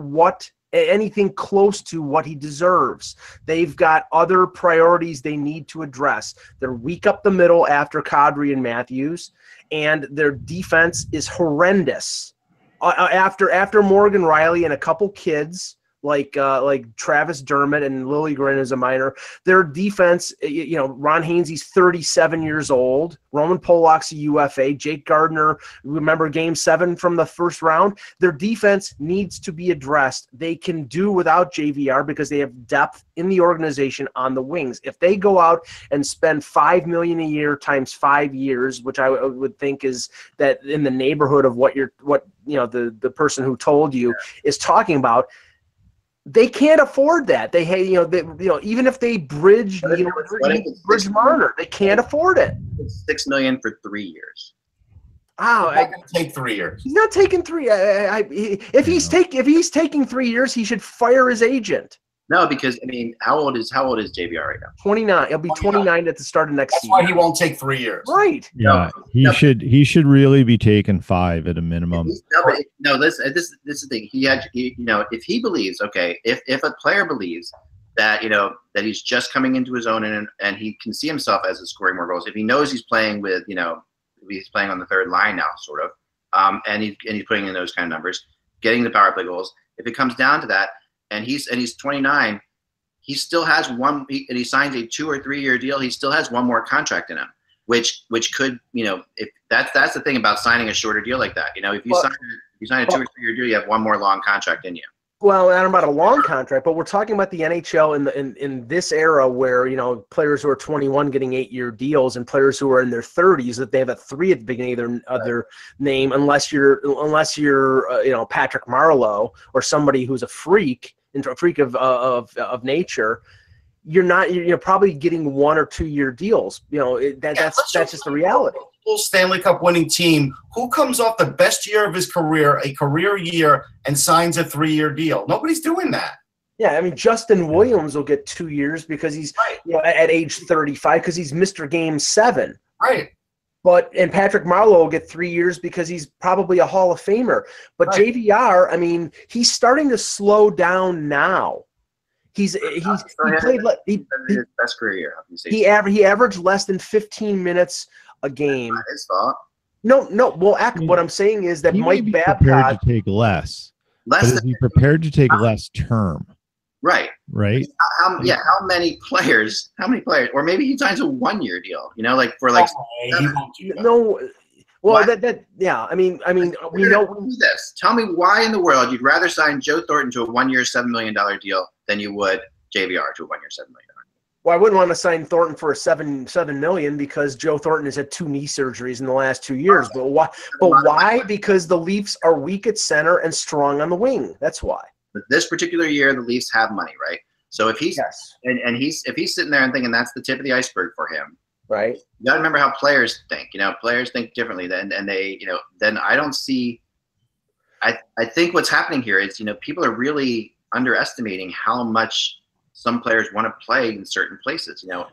anything close to what he deserves. They've got other priorities they need to address. They're weak up the middle after Kadri and Matthews, and their defense is horrendous. After Morgan Riley and a couple kids like Travis Dermott and Liljegren is a minor. Their defense, Ron Hainsey's 37 years old. Roman Polak's a UFA. Jake Gardner, remember Game 7 from the first round? Their defense needs to be addressed. They can do without JVR because they have depth in the organization on the wings. If they go out and spend $5 million a year times 5 years, which I would think is that in the neighborhood of what the person who told you is talking about, they can't afford that. Even if they bridge Marner, they can't afford it. It's $6 million for 3 years. Wow, It's not going to take 3 years. He's not taking 3. If he's taking 3 years, he should fire his agent. No, because how old is JVR right now? 29. He'll be 29 at the start of next season. That's why he won't take 3 years. Right. Yeah, he should really be taking 5 at a minimum. This is the thing. If he believes, if a player believes that that he's just coming into his own and he can see himself as scoring more goals, if he knows he's playing with he's playing on the third line now, sort of, and he's putting in those kind of numbers, getting the power play goals. If it comes down to that. And he's 29. He still has and he signs a 2 or 3 year deal. He still has one more contract in him, which could if that's the thing about signing a shorter deal like that. If you sign a 2 or 3 year deal, you have one more long contract in you. Well, I don't know about a long contract, but we're talking about the NHL in this era where players who are 21 getting 8-year deals and players who are in their 30s that they have a 3 at the beginning of their name, unless you're Patrick Marleau or somebody who's a freak of nature. You're probably getting 1 or 2 year deals. That's just the reality. Stanley Cup winning team who comes off the best year of his career, a career year, and signs a 3-year deal. Nobody's doing that. Yeah, Justin Williams will get 2 years because he's at age 35 because he's Mr. Game 7. Right. And Patrick Marleau will get 3 years because he's probably a Hall of Famer. But right. JVR, he's starting to slow down now. He played his best career year. He averaged less than 15 minutes a game. Not his fault. No. Well, what I'm saying is that Mike Babcock prepared to take less. Is he prepared to take less term? Right. How many players? Or maybe he signs a 1-year deal. He won't do that. No. Well, we know this. Tell me why in the world you'd rather sign Joe Thornton to a 1-year, $7 million deal than you would JVR to a 1-year, $7 million. Well, I wouldn't want to sign Thornton for a $7 million because Joe Thornton has had 2 knee surgeries in the last 2 years. But why? Because the Leafs are weak at center and strong on the wing. That's why. But this particular year, the Leafs have money, right? So if he's if he's sitting there and thinking that's the tip of the iceberg for him, right? You got to remember how players think. Players think differently. Then I don't see. I think what's happening here is people are really underestimating how much some players want to play in certain places, I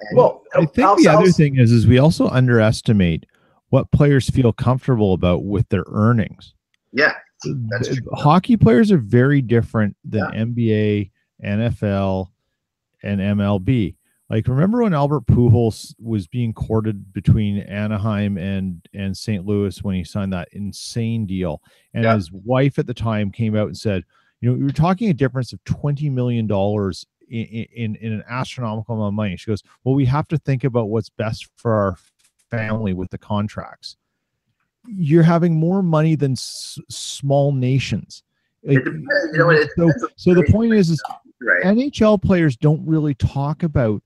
think the other thing is we also underestimate what players feel comfortable about with their earnings. Yeah. Hockey players are very different than NBA, NFL, and MLB. Like, remember when Albert Pujols was being courted between Anaheim and St. Louis when he signed that insane deal? And his wife at the time came out and said, you're talking a difference of $20 million in an astronomical amount of money. She goes, well, we have to think about what's best for our family with the contracts. You're having more money than small nations. So the point is right. NHL players don't really talk about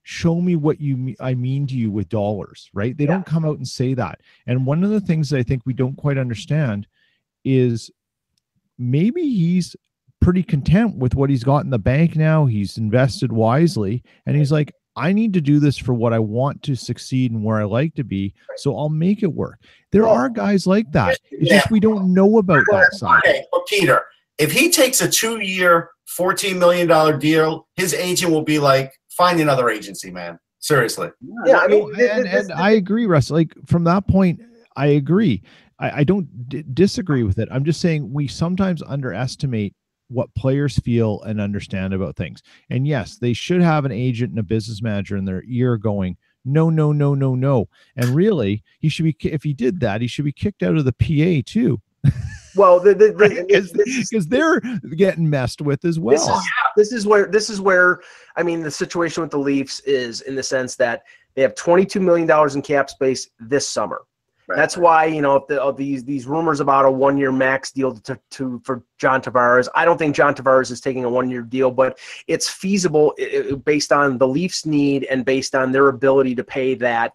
show me what I mean to you with dollars, right? They don't come out and say that. And one of the things that I think we don't quite understand is maybe he's pretty content with what he's got in the bank now. He's invested wisely, and he's like, I need to do this for what I want to succeed and where I like to be, so I'll make it work. There are guys like that. It's just we don't know about that side. Okay, but Peter, if he takes a 2-year, $14 million deal, his agent will be like, find another agency, man. Seriously. Yeah, and I agree, Russ. Like, from that point, I agree. I don't disagree with it. I'm just saying we sometimes underestimate what players feel and understand about things. And yes, they should have an agent and a business manager in their ear going, no. And really, he should be, if he did that, he should be kicked out of the PA too. Well, because they're getting messed with as well. This is where I mean the situation with the Leafs is in the sense that they have $22 million in cap space this summer. Right, that's why, you know, these rumors about a 1-year max deal for John Tavares. I don't think John Tavares is taking a 1-year deal, but it's feasible based on the Leafs' need and based on their ability to pay that.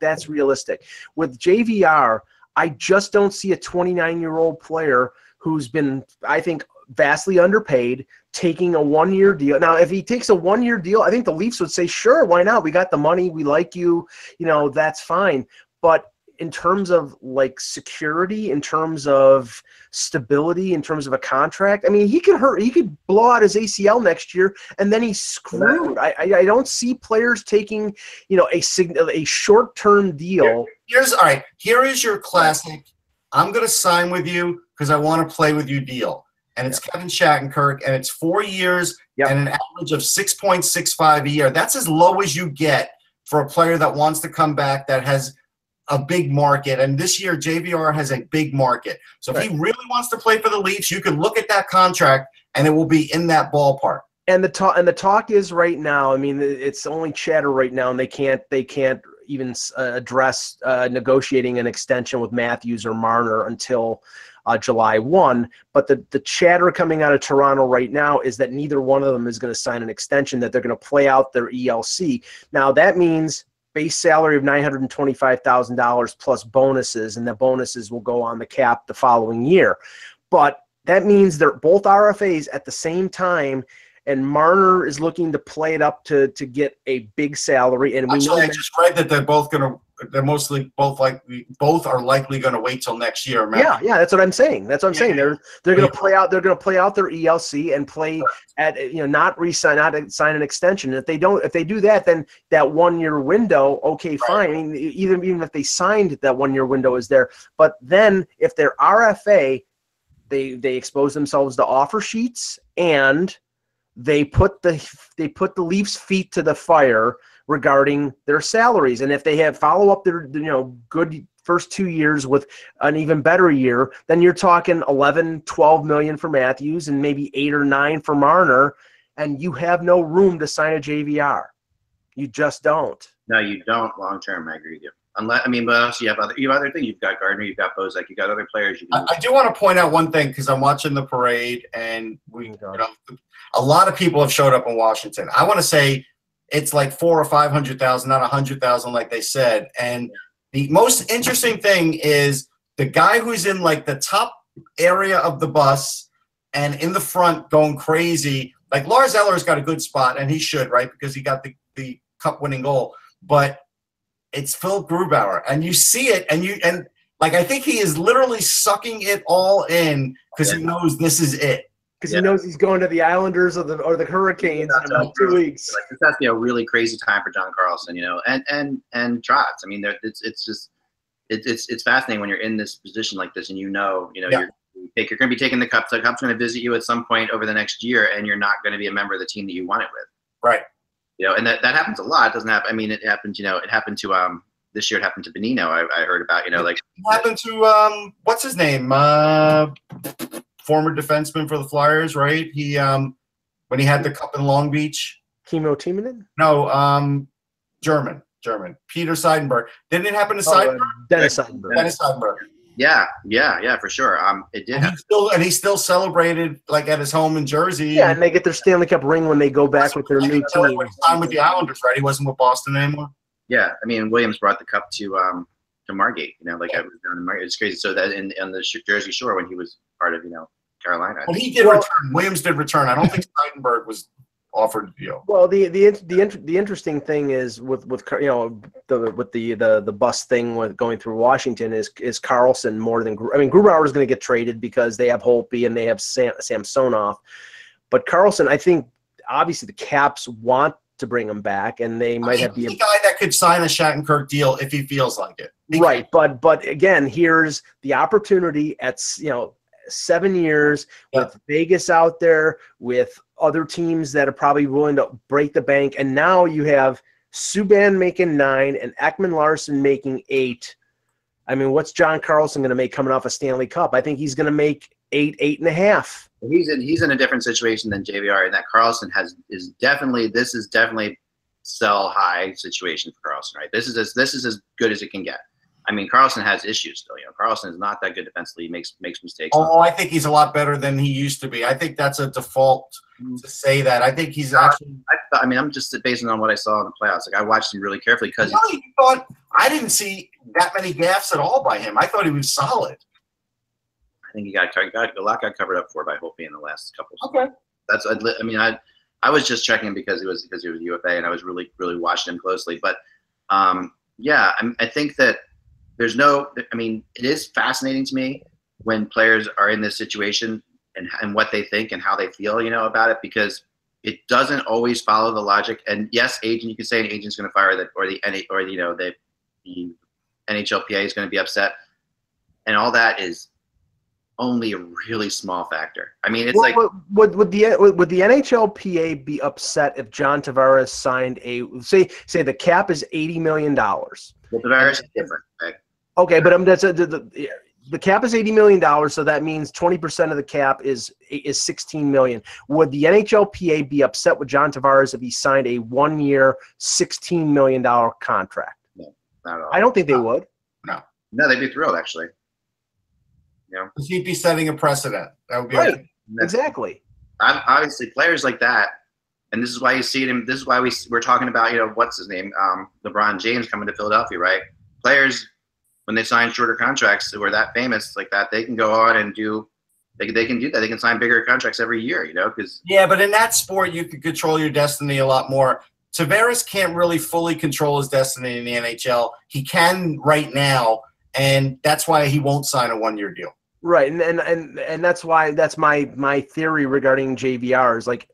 That's realistic. With JVR, I just don't see a 29-year-old player who's been, I think, vastly underpaid taking a 1-year deal. Now, if he takes a 1-year deal, I think the Leafs would say, sure, why not? We got the money. We like you. You know, that's fine. But in terms of like security, in terms of stability, in terms of a contract, I mean, he could blow out his ACL next year and then he's screwed. I don't see players taking, you know, a short-term deal. Here is your classic, I'm going to sign with you because I want to play with you deal. And it's Kevin Shattenkirk, and it's 4 years and an average of 6.65 a year. That's as low as you get for a player that wants to come back that has a big market, and this year JVR has a big market. So if he really wants to play for the Leafs, you can look at that contract, and it will be in that ballpark. And the talk is right now. I mean, it's only chatter right now, and they can't even address negotiating an extension with Matthews or Marner until July 1. But the chatter coming out of Toronto right now is that neither one of them is going to sign an extension. That they're going to play out their ELC. Now that means base salary of $925,000 plus bonuses, and the bonuses will go on the cap the following year. But that means they're both RFAs at the same time, and Marner is looking to play it up to get a big salary. And I just read that they're both are likely going to wait till next year. Yeah, that's what I'm saying. They're going to play out. They're going to play out their ELC and play at, you know, not sign an extension. If they do that, then that 1-year window, okay, fine. I mean, even if they signed that 1-year window is there, but then if they're RFA, they expose themselves to offer sheets and they put the Leafs' feet to the fire regarding their salaries. And if they have follow up their, you know, good first 2 years with an even better year, then you're talking 11, 12 million for Matthews and maybe 8 or 9 for Marner, and you have no room to sign a JVR. You just don't. No, you don't long term. I agree with you. Unless, I mean, but else you have other things. You've got Gardner, you've got Bozak, you've got other players. I do want to point out one thing because I'm watching the parade, and a lot of people have showed up in Washington. I want to say it's like 400,000 or 500,000, not 100,000 like they said. And the most interesting thing is the guy who's in like the top area of the bus and in the front going crazy. Like Lars Eller's got a good spot, and he should, right, because he got the cup-winning goal. But it's Phil Grubauer, and you see it, and I think he is literally sucking it all in because he knows this is it. Because he knows he's going to the Islanders or the Hurricanes in about 2 weeks. Like, that's a really crazy time for John Carlson, you know, and Trotz. I mean, it's fascinating when you're in this position like this, and you're going to be taking the cup. The cup's going to visit you at some point over the next year, and you're not going to be a member of the team that you won it with. Right. You know, and that happens a lot. It doesn't happen. I mean, it happened. You know, it happened to this year. It happened to Benino. I heard about. You know, like it happened to what's his name? Former defenseman for the Flyers, right? He when he had the cup in Long Beach. Kimmo Timonen? No, German. Peter Seidenberg. Didn't it happen to Seidenberg? Dennis Seidenberg. Yeah, for sure. It did. And he still celebrated like at his home in Jersey. Yeah, and they get their Stanley Cup ring when they go back with their new team. Time with the Islanders, right? He wasn't with Boston anymore. Yeah, I mean, Williams brought the cup to Margate. You know, like I was down in Margate. It's crazy. So that on the Jersey Shore when he was part of Carolina. Well, he did return. Williams did return. I don't think Seidenberg was offered a deal. Well, the interesting thing is with the bus thing with going through Washington is Carlson more than Grubauer is going to get traded because they have Holtby and they have Samsonov, but Carlson, I think obviously the Caps want to bring him back, and they might have the guy that could sign a Shattenkirk deal if he feels like it. Right, but again, here's the opportunity at 7 years with Vegas out there, with other teams that are probably willing to break the bank, and now you have Subban making 9 and Ekman Larson making 8. I mean, what's John Carlson going to make coming off a Stanley Cup? I think he's going to make 8.5. He's in a different situation than JVR, and that Carlson is definitely sell high situation for Carlson, right? This is as good as it can get. I mean, Carlson has issues still. Carlson is not that good defensively. He makes mistakes. Oh, I think he's a lot better than he used to be. I think that's a default to say that. I think he's actually. I'm just basing on what I saw in the playoffs. Like I watched him really carefully because. Really? You thought I didn't see that many gaffes at all by him. I thought he was solid. I think he got a lot got covered up for by Holtby in the last couple. Okay. That's. I mean, I was just checking because he was UFA, and I was really watching him closely. But yeah, I think that. There's no – I mean, it is fascinating to me when players are in this situation and what they think and how they feel, about it, because it doesn't always follow the logic. And, yes, agent – you can say an agent's going to fire that, or the NHLPA is going to be upset. And all that is only a really small factor. I mean, it's would the NHLPA be upset if John Tavares signed a – say the cap is $80 million. Well, Tavares is different, right? Okay, but the cap is $80 million, so that means 20% of the cap is $16 million. Would the NHLPA be upset with John Tavares if he signed a 1-year, $16 million contract? No, not at all. I don't think they would. No, they'd be thrilled, actually. Because he'd be setting a precedent. That would be right. Okay. Exactly. Obviously, players like that, and this is why you see him. This is why we're talking about what's his name, LeBron James coming to Philadelphia, right? Players, when they sign shorter contracts who are that famous like that, they can go on and do. They can do that. They can sign bigger contracts every year, because but in that sport, you can control your destiny a lot more. Tavares can't really fully control his destiny in the NHL. He can right now, and that's why he won't sign a 1-year deal. Right, and that's why that's my theory regarding JVR is like,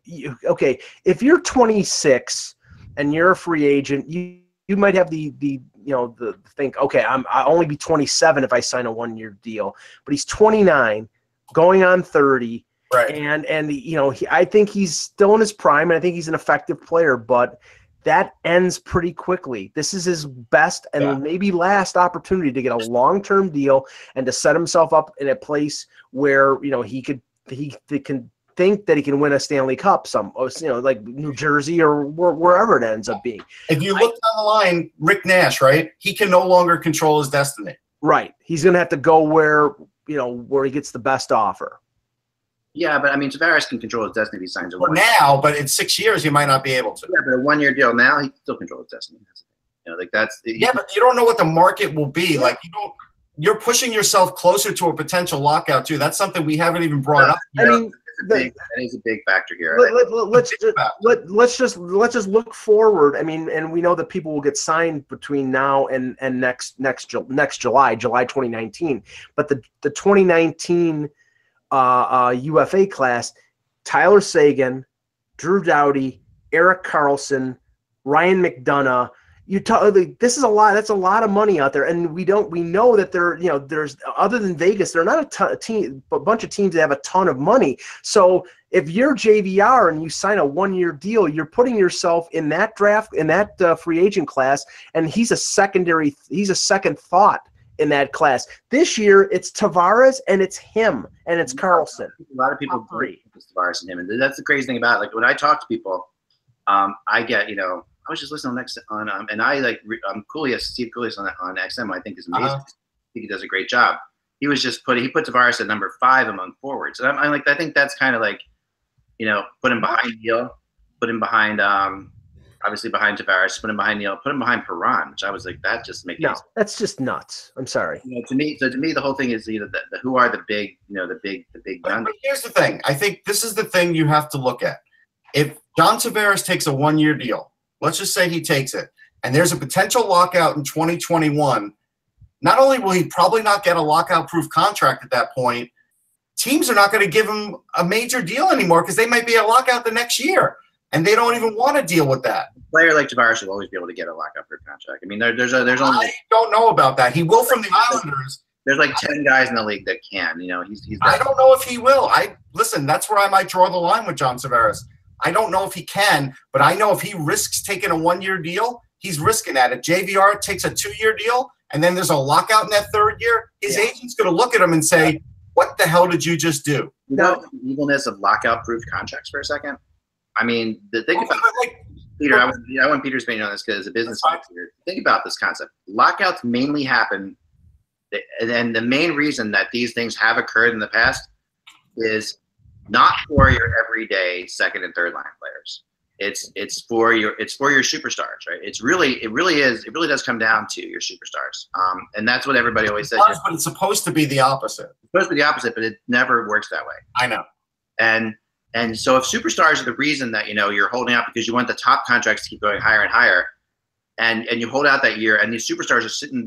okay, if you're 26 and you're a free agent, you might have the think, okay, I'll only be 27 if I sign a 1-year deal, but he's 29, going on 30, right? And I think he's still in his prime, and I think he's an effective player, but that ends pretty quickly. This is his best and maybe last opportunity to get a long-term deal and to set himself up in a place where he can think that he can win a Stanley Cup, like New Jersey or wherever it ends up being. If you look down the line, Rick Nash, right? He can no longer control his destiny. Right. He's going to have to go where he gets the best offer. Yeah, but I mean, Tavares can control his destiny if he signs a well, now, but in 6 years, he might not be able to. Yeah, but a 1-year deal now, he can still control his destiny. Yeah, but you don't know what the market will be. Yeah. Like, you're pushing yourself closer to a potential lockout, too. That's something we haven't even brought up yet. I mean, that is a big factor here. Let's just look forward. I mean, and we know that people will get signed between now and next July 2019. But the 2019 UFA class, Tyler Seguin, Drew Doughty, Erik Karlsson, Ryan McDonough. This is a lot. That's a lot of money out there, and we know that there's other than Vegas, there are not a bunch of teams that have a ton of money. So if you're JVR and you sign a 1-year deal, you're putting yourself in that draft, in that free agent class, and he's a second thought in that class. This year, it's Tavares and it's him and it's Karlsson. A lot of people agree with Tavares and him, and that's the crazy thing about it. Like when I talk to people, I get I was just listening on and I like Steve Coolius on XM. I think is amazing. I think he does a great job. He was just put Tavares at number 5 among forwards, and I'm like, I think that's kind of like, put him behind Neal, put him behind obviously behind Tavares, put him behind Neal, put him behind Perron, which I was like, that just makes sense. That's just nuts. I'm sorry. To me, the whole thing is the who are the big the big guns. But here's the thing. I think this is the thing you have to look at. If John Tavares takes a 1-year deal, let's just say he takes it, and there's a potential lockout in 2021, not only will he probably not get a lockout-proof contract at that point, teams are not going to give him a major deal anymore because they might be a lockout the next year, and they don't even want to deal with that. A player like Tavares will always be able to get a lockout-proof contract. I mean, there's only. I don't know about that. He will from the Islanders. There's like 10 guys in the league that can. He's. I don't know if he will. Listen. That's where I might draw the line with John Tavares. I don't know if he can, but I know if he risks taking a 1-year deal, he's risking that. If JVR takes a 2-year deal, and then there's a lockout in that third year, his agent's going to look at him and say, what the hell did you just do? You know the evilness of lockout-proof contracts for a second? I mean, think about Peter. I want Peter's opinion on this because as a business leader, think about this concept. Lockouts mainly happen, and the main reason that these things have occurred in the past is not for your everyday second and third line players. It's for your superstars, right? It really does come down to your superstars. And that's what everybody always says. But it's supposed to be the opposite. It's supposed to be the opposite, but it never works that way. I know. And so if superstars are the reason that you're holding out because you want the top contracts to keep going higher and higher, and you hold out that year, and these superstars are sitting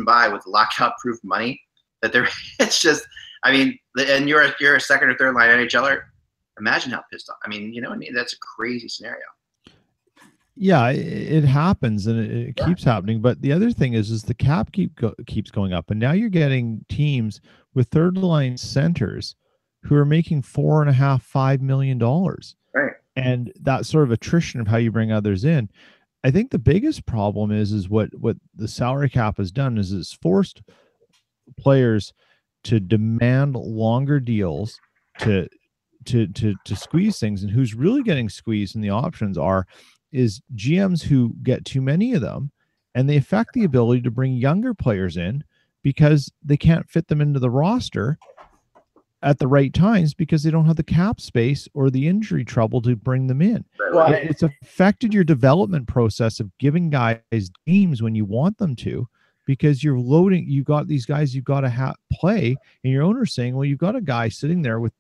by with lockout proof money, it's just, I mean, and you're a second or third line NHLer. Imagine how pissed off. I mean, that's a crazy scenario. Yeah, it happens, and it keeps happening. But the other thing is the cap keeps going up, and now you're getting teams with third line centers who are making $4.5–5 million. Right. And that sort of attrition of how you bring others in. I think the biggest problem is what the salary cap has done is it's forced players to demand longer deals to squeeze things. And who's really getting squeezed in the options is GMs who get too many of them, and they affect the ability to bring younger players in because they can't fit them into the roster at the right times because they don't have the cap space or the injury trouble to bring them in. Well, it's affected your development process of giving guys games when you want them to, because you've got these guys you've got to play, and your owner's saying, well, you've got a guy sitting there with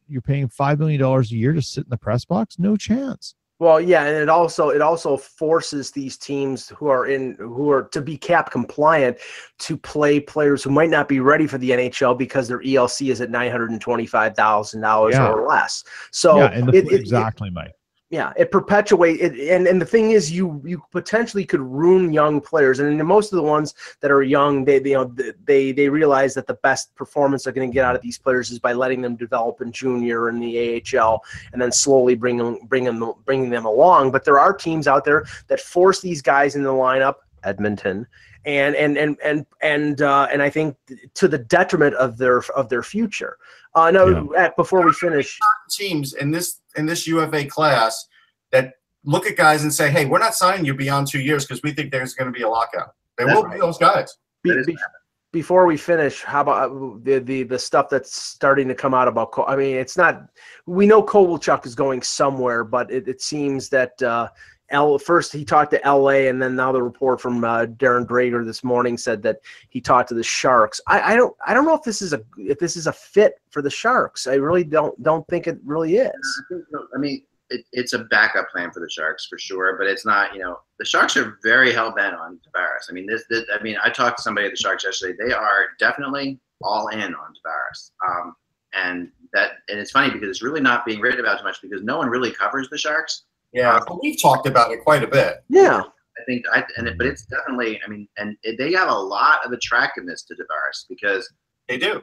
you're paying $5 million a year to sit in the press box. No chance. Well, yeah, and it also forces these teams who are to be cap compliant to play players who might not be ready for the NHL because their ELC is at $925,000 or less. So exactly, Mike. Yeah, it perpetuates it, and the thing is, you potentially could ruin young players, and most of the ones that are young, they realize that the best performance they're going to get out of these players is by letting them develop in junior and the AHL, and then slowly bringing them along. But there are teams out there that force these guys in the lineup, Edmonton, and I think to the detriment of their future. Before we finish, teams in this UFA class that look at guys and say, hey, we're not signing you beyond 2 years because we think there's going to be a lockout. There will be those guys. Before we finish, how about the stuff that's starting to come out about? I mean, it's not. We know Kovalchuk is going somewhere, but it seems that. First he talked to LA, and then now the report from Darren Drager this morning said that he talked to the Sharks. I don't know if this is a fit for the Sharks. I really don't think it really is. I mean, it's a backup plan for the Sharks for sure, but it's not. The Sharks are very hell bent on Tavares. I mean, I talked to somebody at the Sharks yesterday. They are definitely all in on Tavares. And it's funny because it's really not being written about too much because no one really covers the Sharks. Yeah, we've talked about it quite a bit. Yeah, I think but it's definitely. I mean, and they have a lot of attractiveness to Tavares because they do.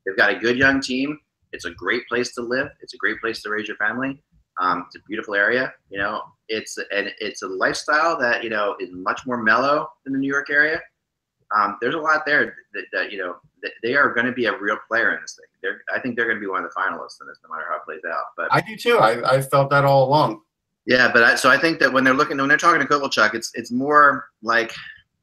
They've got a good young team. It's a great place to live. It's a great place to raise your family. It's a beautiful area. It's a lifestyle that is much more mellow than the New York area. There's a lot there that they are going to be a real player in this thing. I think they're going to be one of the finalists in this, no matter how it plays out. But I do too. I felt that all along. Yeah, but I think that when they're talking to Kovalchuk, it's more like,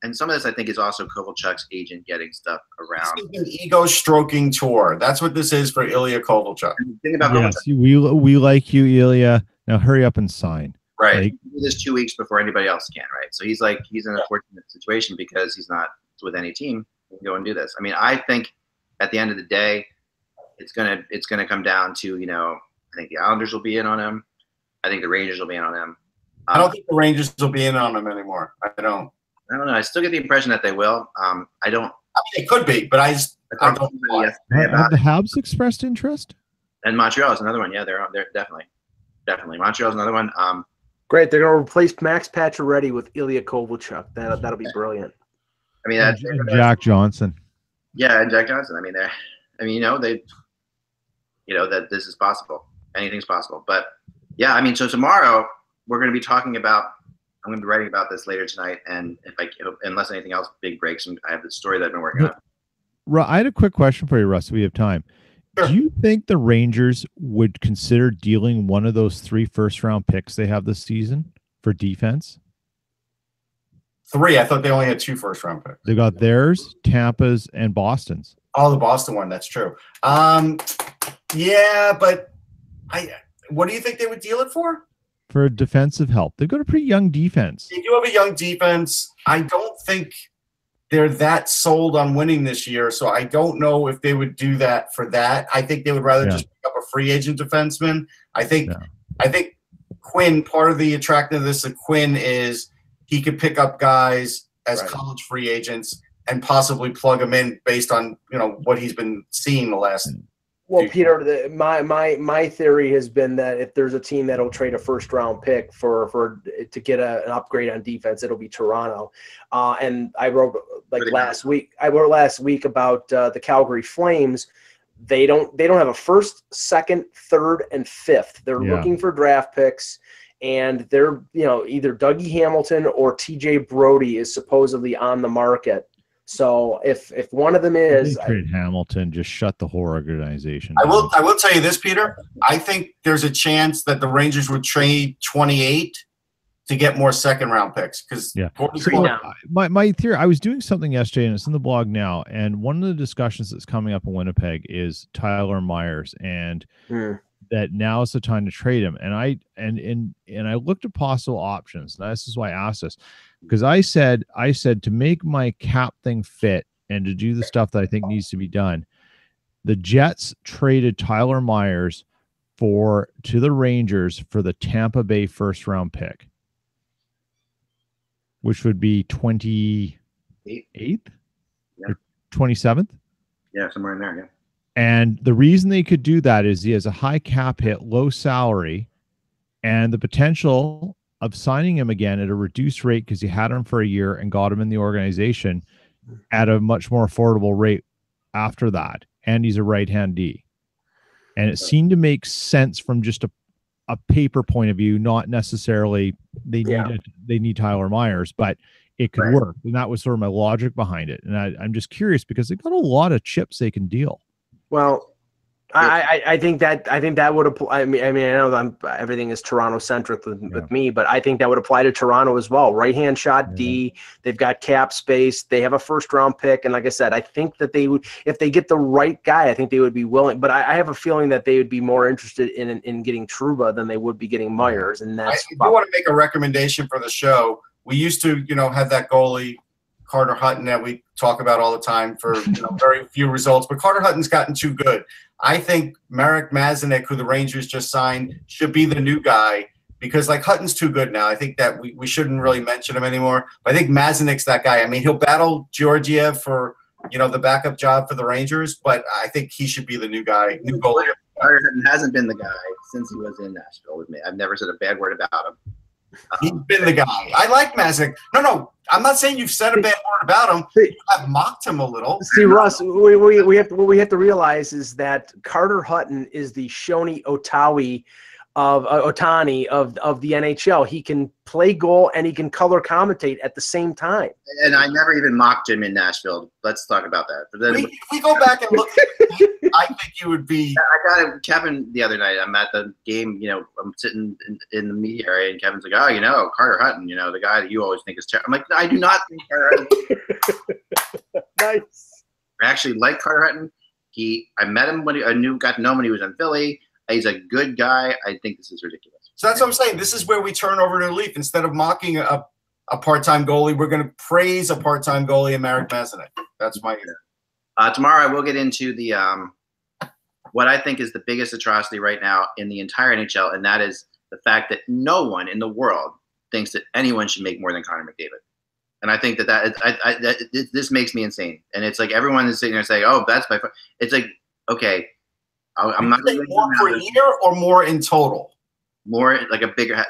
and some of this I think is also Kovalchuk's agent getting stuff around. This is an ego stroking tour. That's what this is for Ilya Kovalchuk. Think about Kovalchuk. We like you, Ilya. Now hurry up and sign. Right. He can do this 2 weeks before anybody else can. Right. So he's in a fortunate situation because he's not with any team. He can go and do this. I mean, I think at the end of the day, it's gonna come down to I think the Islanders will be in on him. I think the Rangers will be in on him. I don't think the Rangers will be in on him anymore. I don't know. I still get the impression that they will. I don't. I mean, it could be, but I don't know. Have the Habs expressed interest? And Montreal is another one. Yeah, they're definitely. Montreal's another one. Great. They're going to replace Max Pacioretty with Ilya Kovalchuk. That'll be brilliant. I mean, and Jack Johnson. Yeah, and Jack Johnson. I mean, that this is possible. Anything's possible. But yeah, I mean, so tomorrow we're going to be talking about I'm going to be writing about this later tonight, and unless anything else big breaks, I have the story that I've been working on. I had a quick question for you, Russ. We have time. Sure. Do you think the Rangers would consider dealing one of those 3 first-round picks they have this season for defense? 3. I thought they only had 2 first-round picks. They got theirs, Tampa's, and Boston's. Oh, the Boston one. That's true. Yeah, but what do you think they would deal it for? For defensive help. They've got a pretty young defense. They do have a young defense. I don't think they're that sold on winning this year, so I don't know if they would do that for that. I think they would rather just pick up a free agent defenseman. I think Quinn, part of the attractiveness of Quinn is he could pick up guys as college free agents and possibly plug them in based on what he's been seeing the last. Well, Peter, my theory has been that if there's a team that'll trade a first round pick to get an upgrade on defense, it'll be Toronto. And I wrote last week about the Calgary Flames. They don't have a first, second, third, and fifth. They're looking for draft picks, and they're either Dougie Hamilton or TJ Brody is supposedly on the market. So if one of them is trade Hamilton, just shut the whole organization down. I will tell you this, Peter. I think there's a chance that the Rangers would trade 28 to get more second round picks because my theory. I was doing something yesterday, and it's in the blog now. And one of the discussions that's coming up in Winnipeg is Tyler Myers, and that now is the time to trade him. And I looked at possible options. This is why I asked this. Because I said to make my cap thing fit and to do the stuff that I think needs to be done, the Jets traded Tyler Myers to the Rangers for the Tampa Bay first round pick, which would be 28th or 27th. Yeah, somewhere in there. Yeah. And the reason they could do that is he has a high cap hit, low salary, and the potential of signing him again at a reduced rate because you had him for a year and got him in the organization at a much more affordable rate after that. And he's a right-hand D. And it seemed to make sense from just a paper point of view, not necessarily they need Tyler Myers, but it could work. And that was sort of my logic behind it. And I'm just curious because they've got a lot of chips they can deal. Well, I think that would apply. I mean, I know everything is Toronto centric with me, but I think that would apply to Toronto as well. Right hand shot D. They've got cap space. They have a first round pick, and like I said, I think that they would, if they get the right guy, I think they would be willing. But I have a feeling that they would be more interested in getting Trouba than they would be getting Myers, and that's. I do want to make a recommendation for the show. We used to, have that goalie Carter Hutton that we talk about all the time for very few results, but Carter Hutton's gotten too good. I think Marek Mazanec, who the Rangers just signed, should be the new guy because Hutton's too good now. I think that we shouldn't really mention him anymore. But I think Mazanec's that guy. I mean, he'll battle Georgiev for the backup job for the Rangers, but I think he should be the new guy, new goalie. Carter Hutton hasn't been the guy since he was in Nashville with me. I've never said a bad word about him. He's been the guy. I like Mazanec. No, I'm not saying you've said a bad word about him. I've mocked him a little. See, Russ, we have to realize is that Carter Hutton is the Shoni Otani of the NHL. He can play goal and he can color commentate at the same time. And I never even mocked him in Nashville. Let's talk about that. But then, if we go back and look, I think you would be. I got Kevin the other night. I'm at the game. I'm sitting in the media area, and Kevin's like, "Oh, Carter Hutton. The guy that you always think is terrible." I'm like, "I do not think Carter Hutton." Nice. I actually like Carter Hutton. I met him when got to know him when he was in Philly. He's a good guy. I think this is ridiculous. So that's what I'm saying. This is where we turn over to Leaf. Instead of mocking a part-time goalie, we're going to praise a part-time goalie in Marek Mazanec. That's my tomorrow I will get into the what I think is the biggest atrocity right now in the entire NHL, and that is the fact that no one in the world thinks that anyone should make more than Connor McDavid. And I think this makes me insane. And it's like everyone is sitting there saying, "Oh, that's by far." It's like, okay. I'm not saying more per year or more in total. More like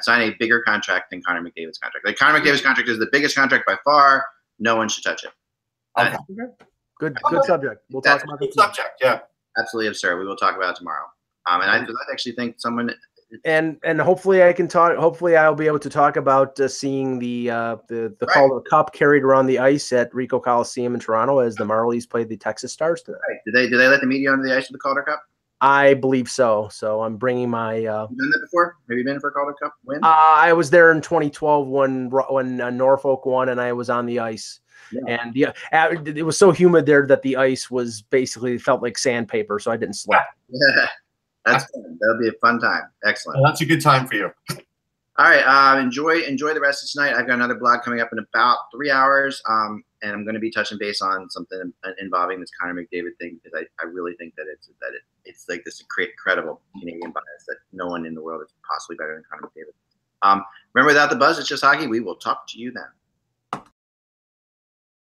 sign a bigger contract than Connor McDavid's contract. Like Connor McDavid's contract is the biggest contract by far. No one should touch it. Okay. Good subject. We'll talk about good subject. Yeah. Absolutely absurd. We will talk about it tomorrow. And I actually think and hopefully I can talk. Hopefully I'll be able to talk about seeing the Calder Cup carried around the ice at Ricoh Coliseum in Toronto as the Marlies played the Texas Stars tonight. Right. Did they let the media onto the ice of the Calder Cup? I believe so. So I'm bringing my. You done that before? Have you been for a Calder Cup win? I was there in 2012 when Norfolk won, and I was on the ice. Yeah. And it was so humid there that the ice was basically felt like sandpaper, so I didn't sweat. Yeah, that's fun. That'll be a fun time. Excellent. Well, that's a good time for you. All right. Enjoy the rest of tonight. I've got another blog coming up in about 3 hours. And I'm going to be touching base on something involving this Connor McDavid thing because I really think that it's like this incredible Canadian bias that no one in the world is possibly better than Connor McDavid. Remember, without the buzz, it's just hockey. We will talk to you then.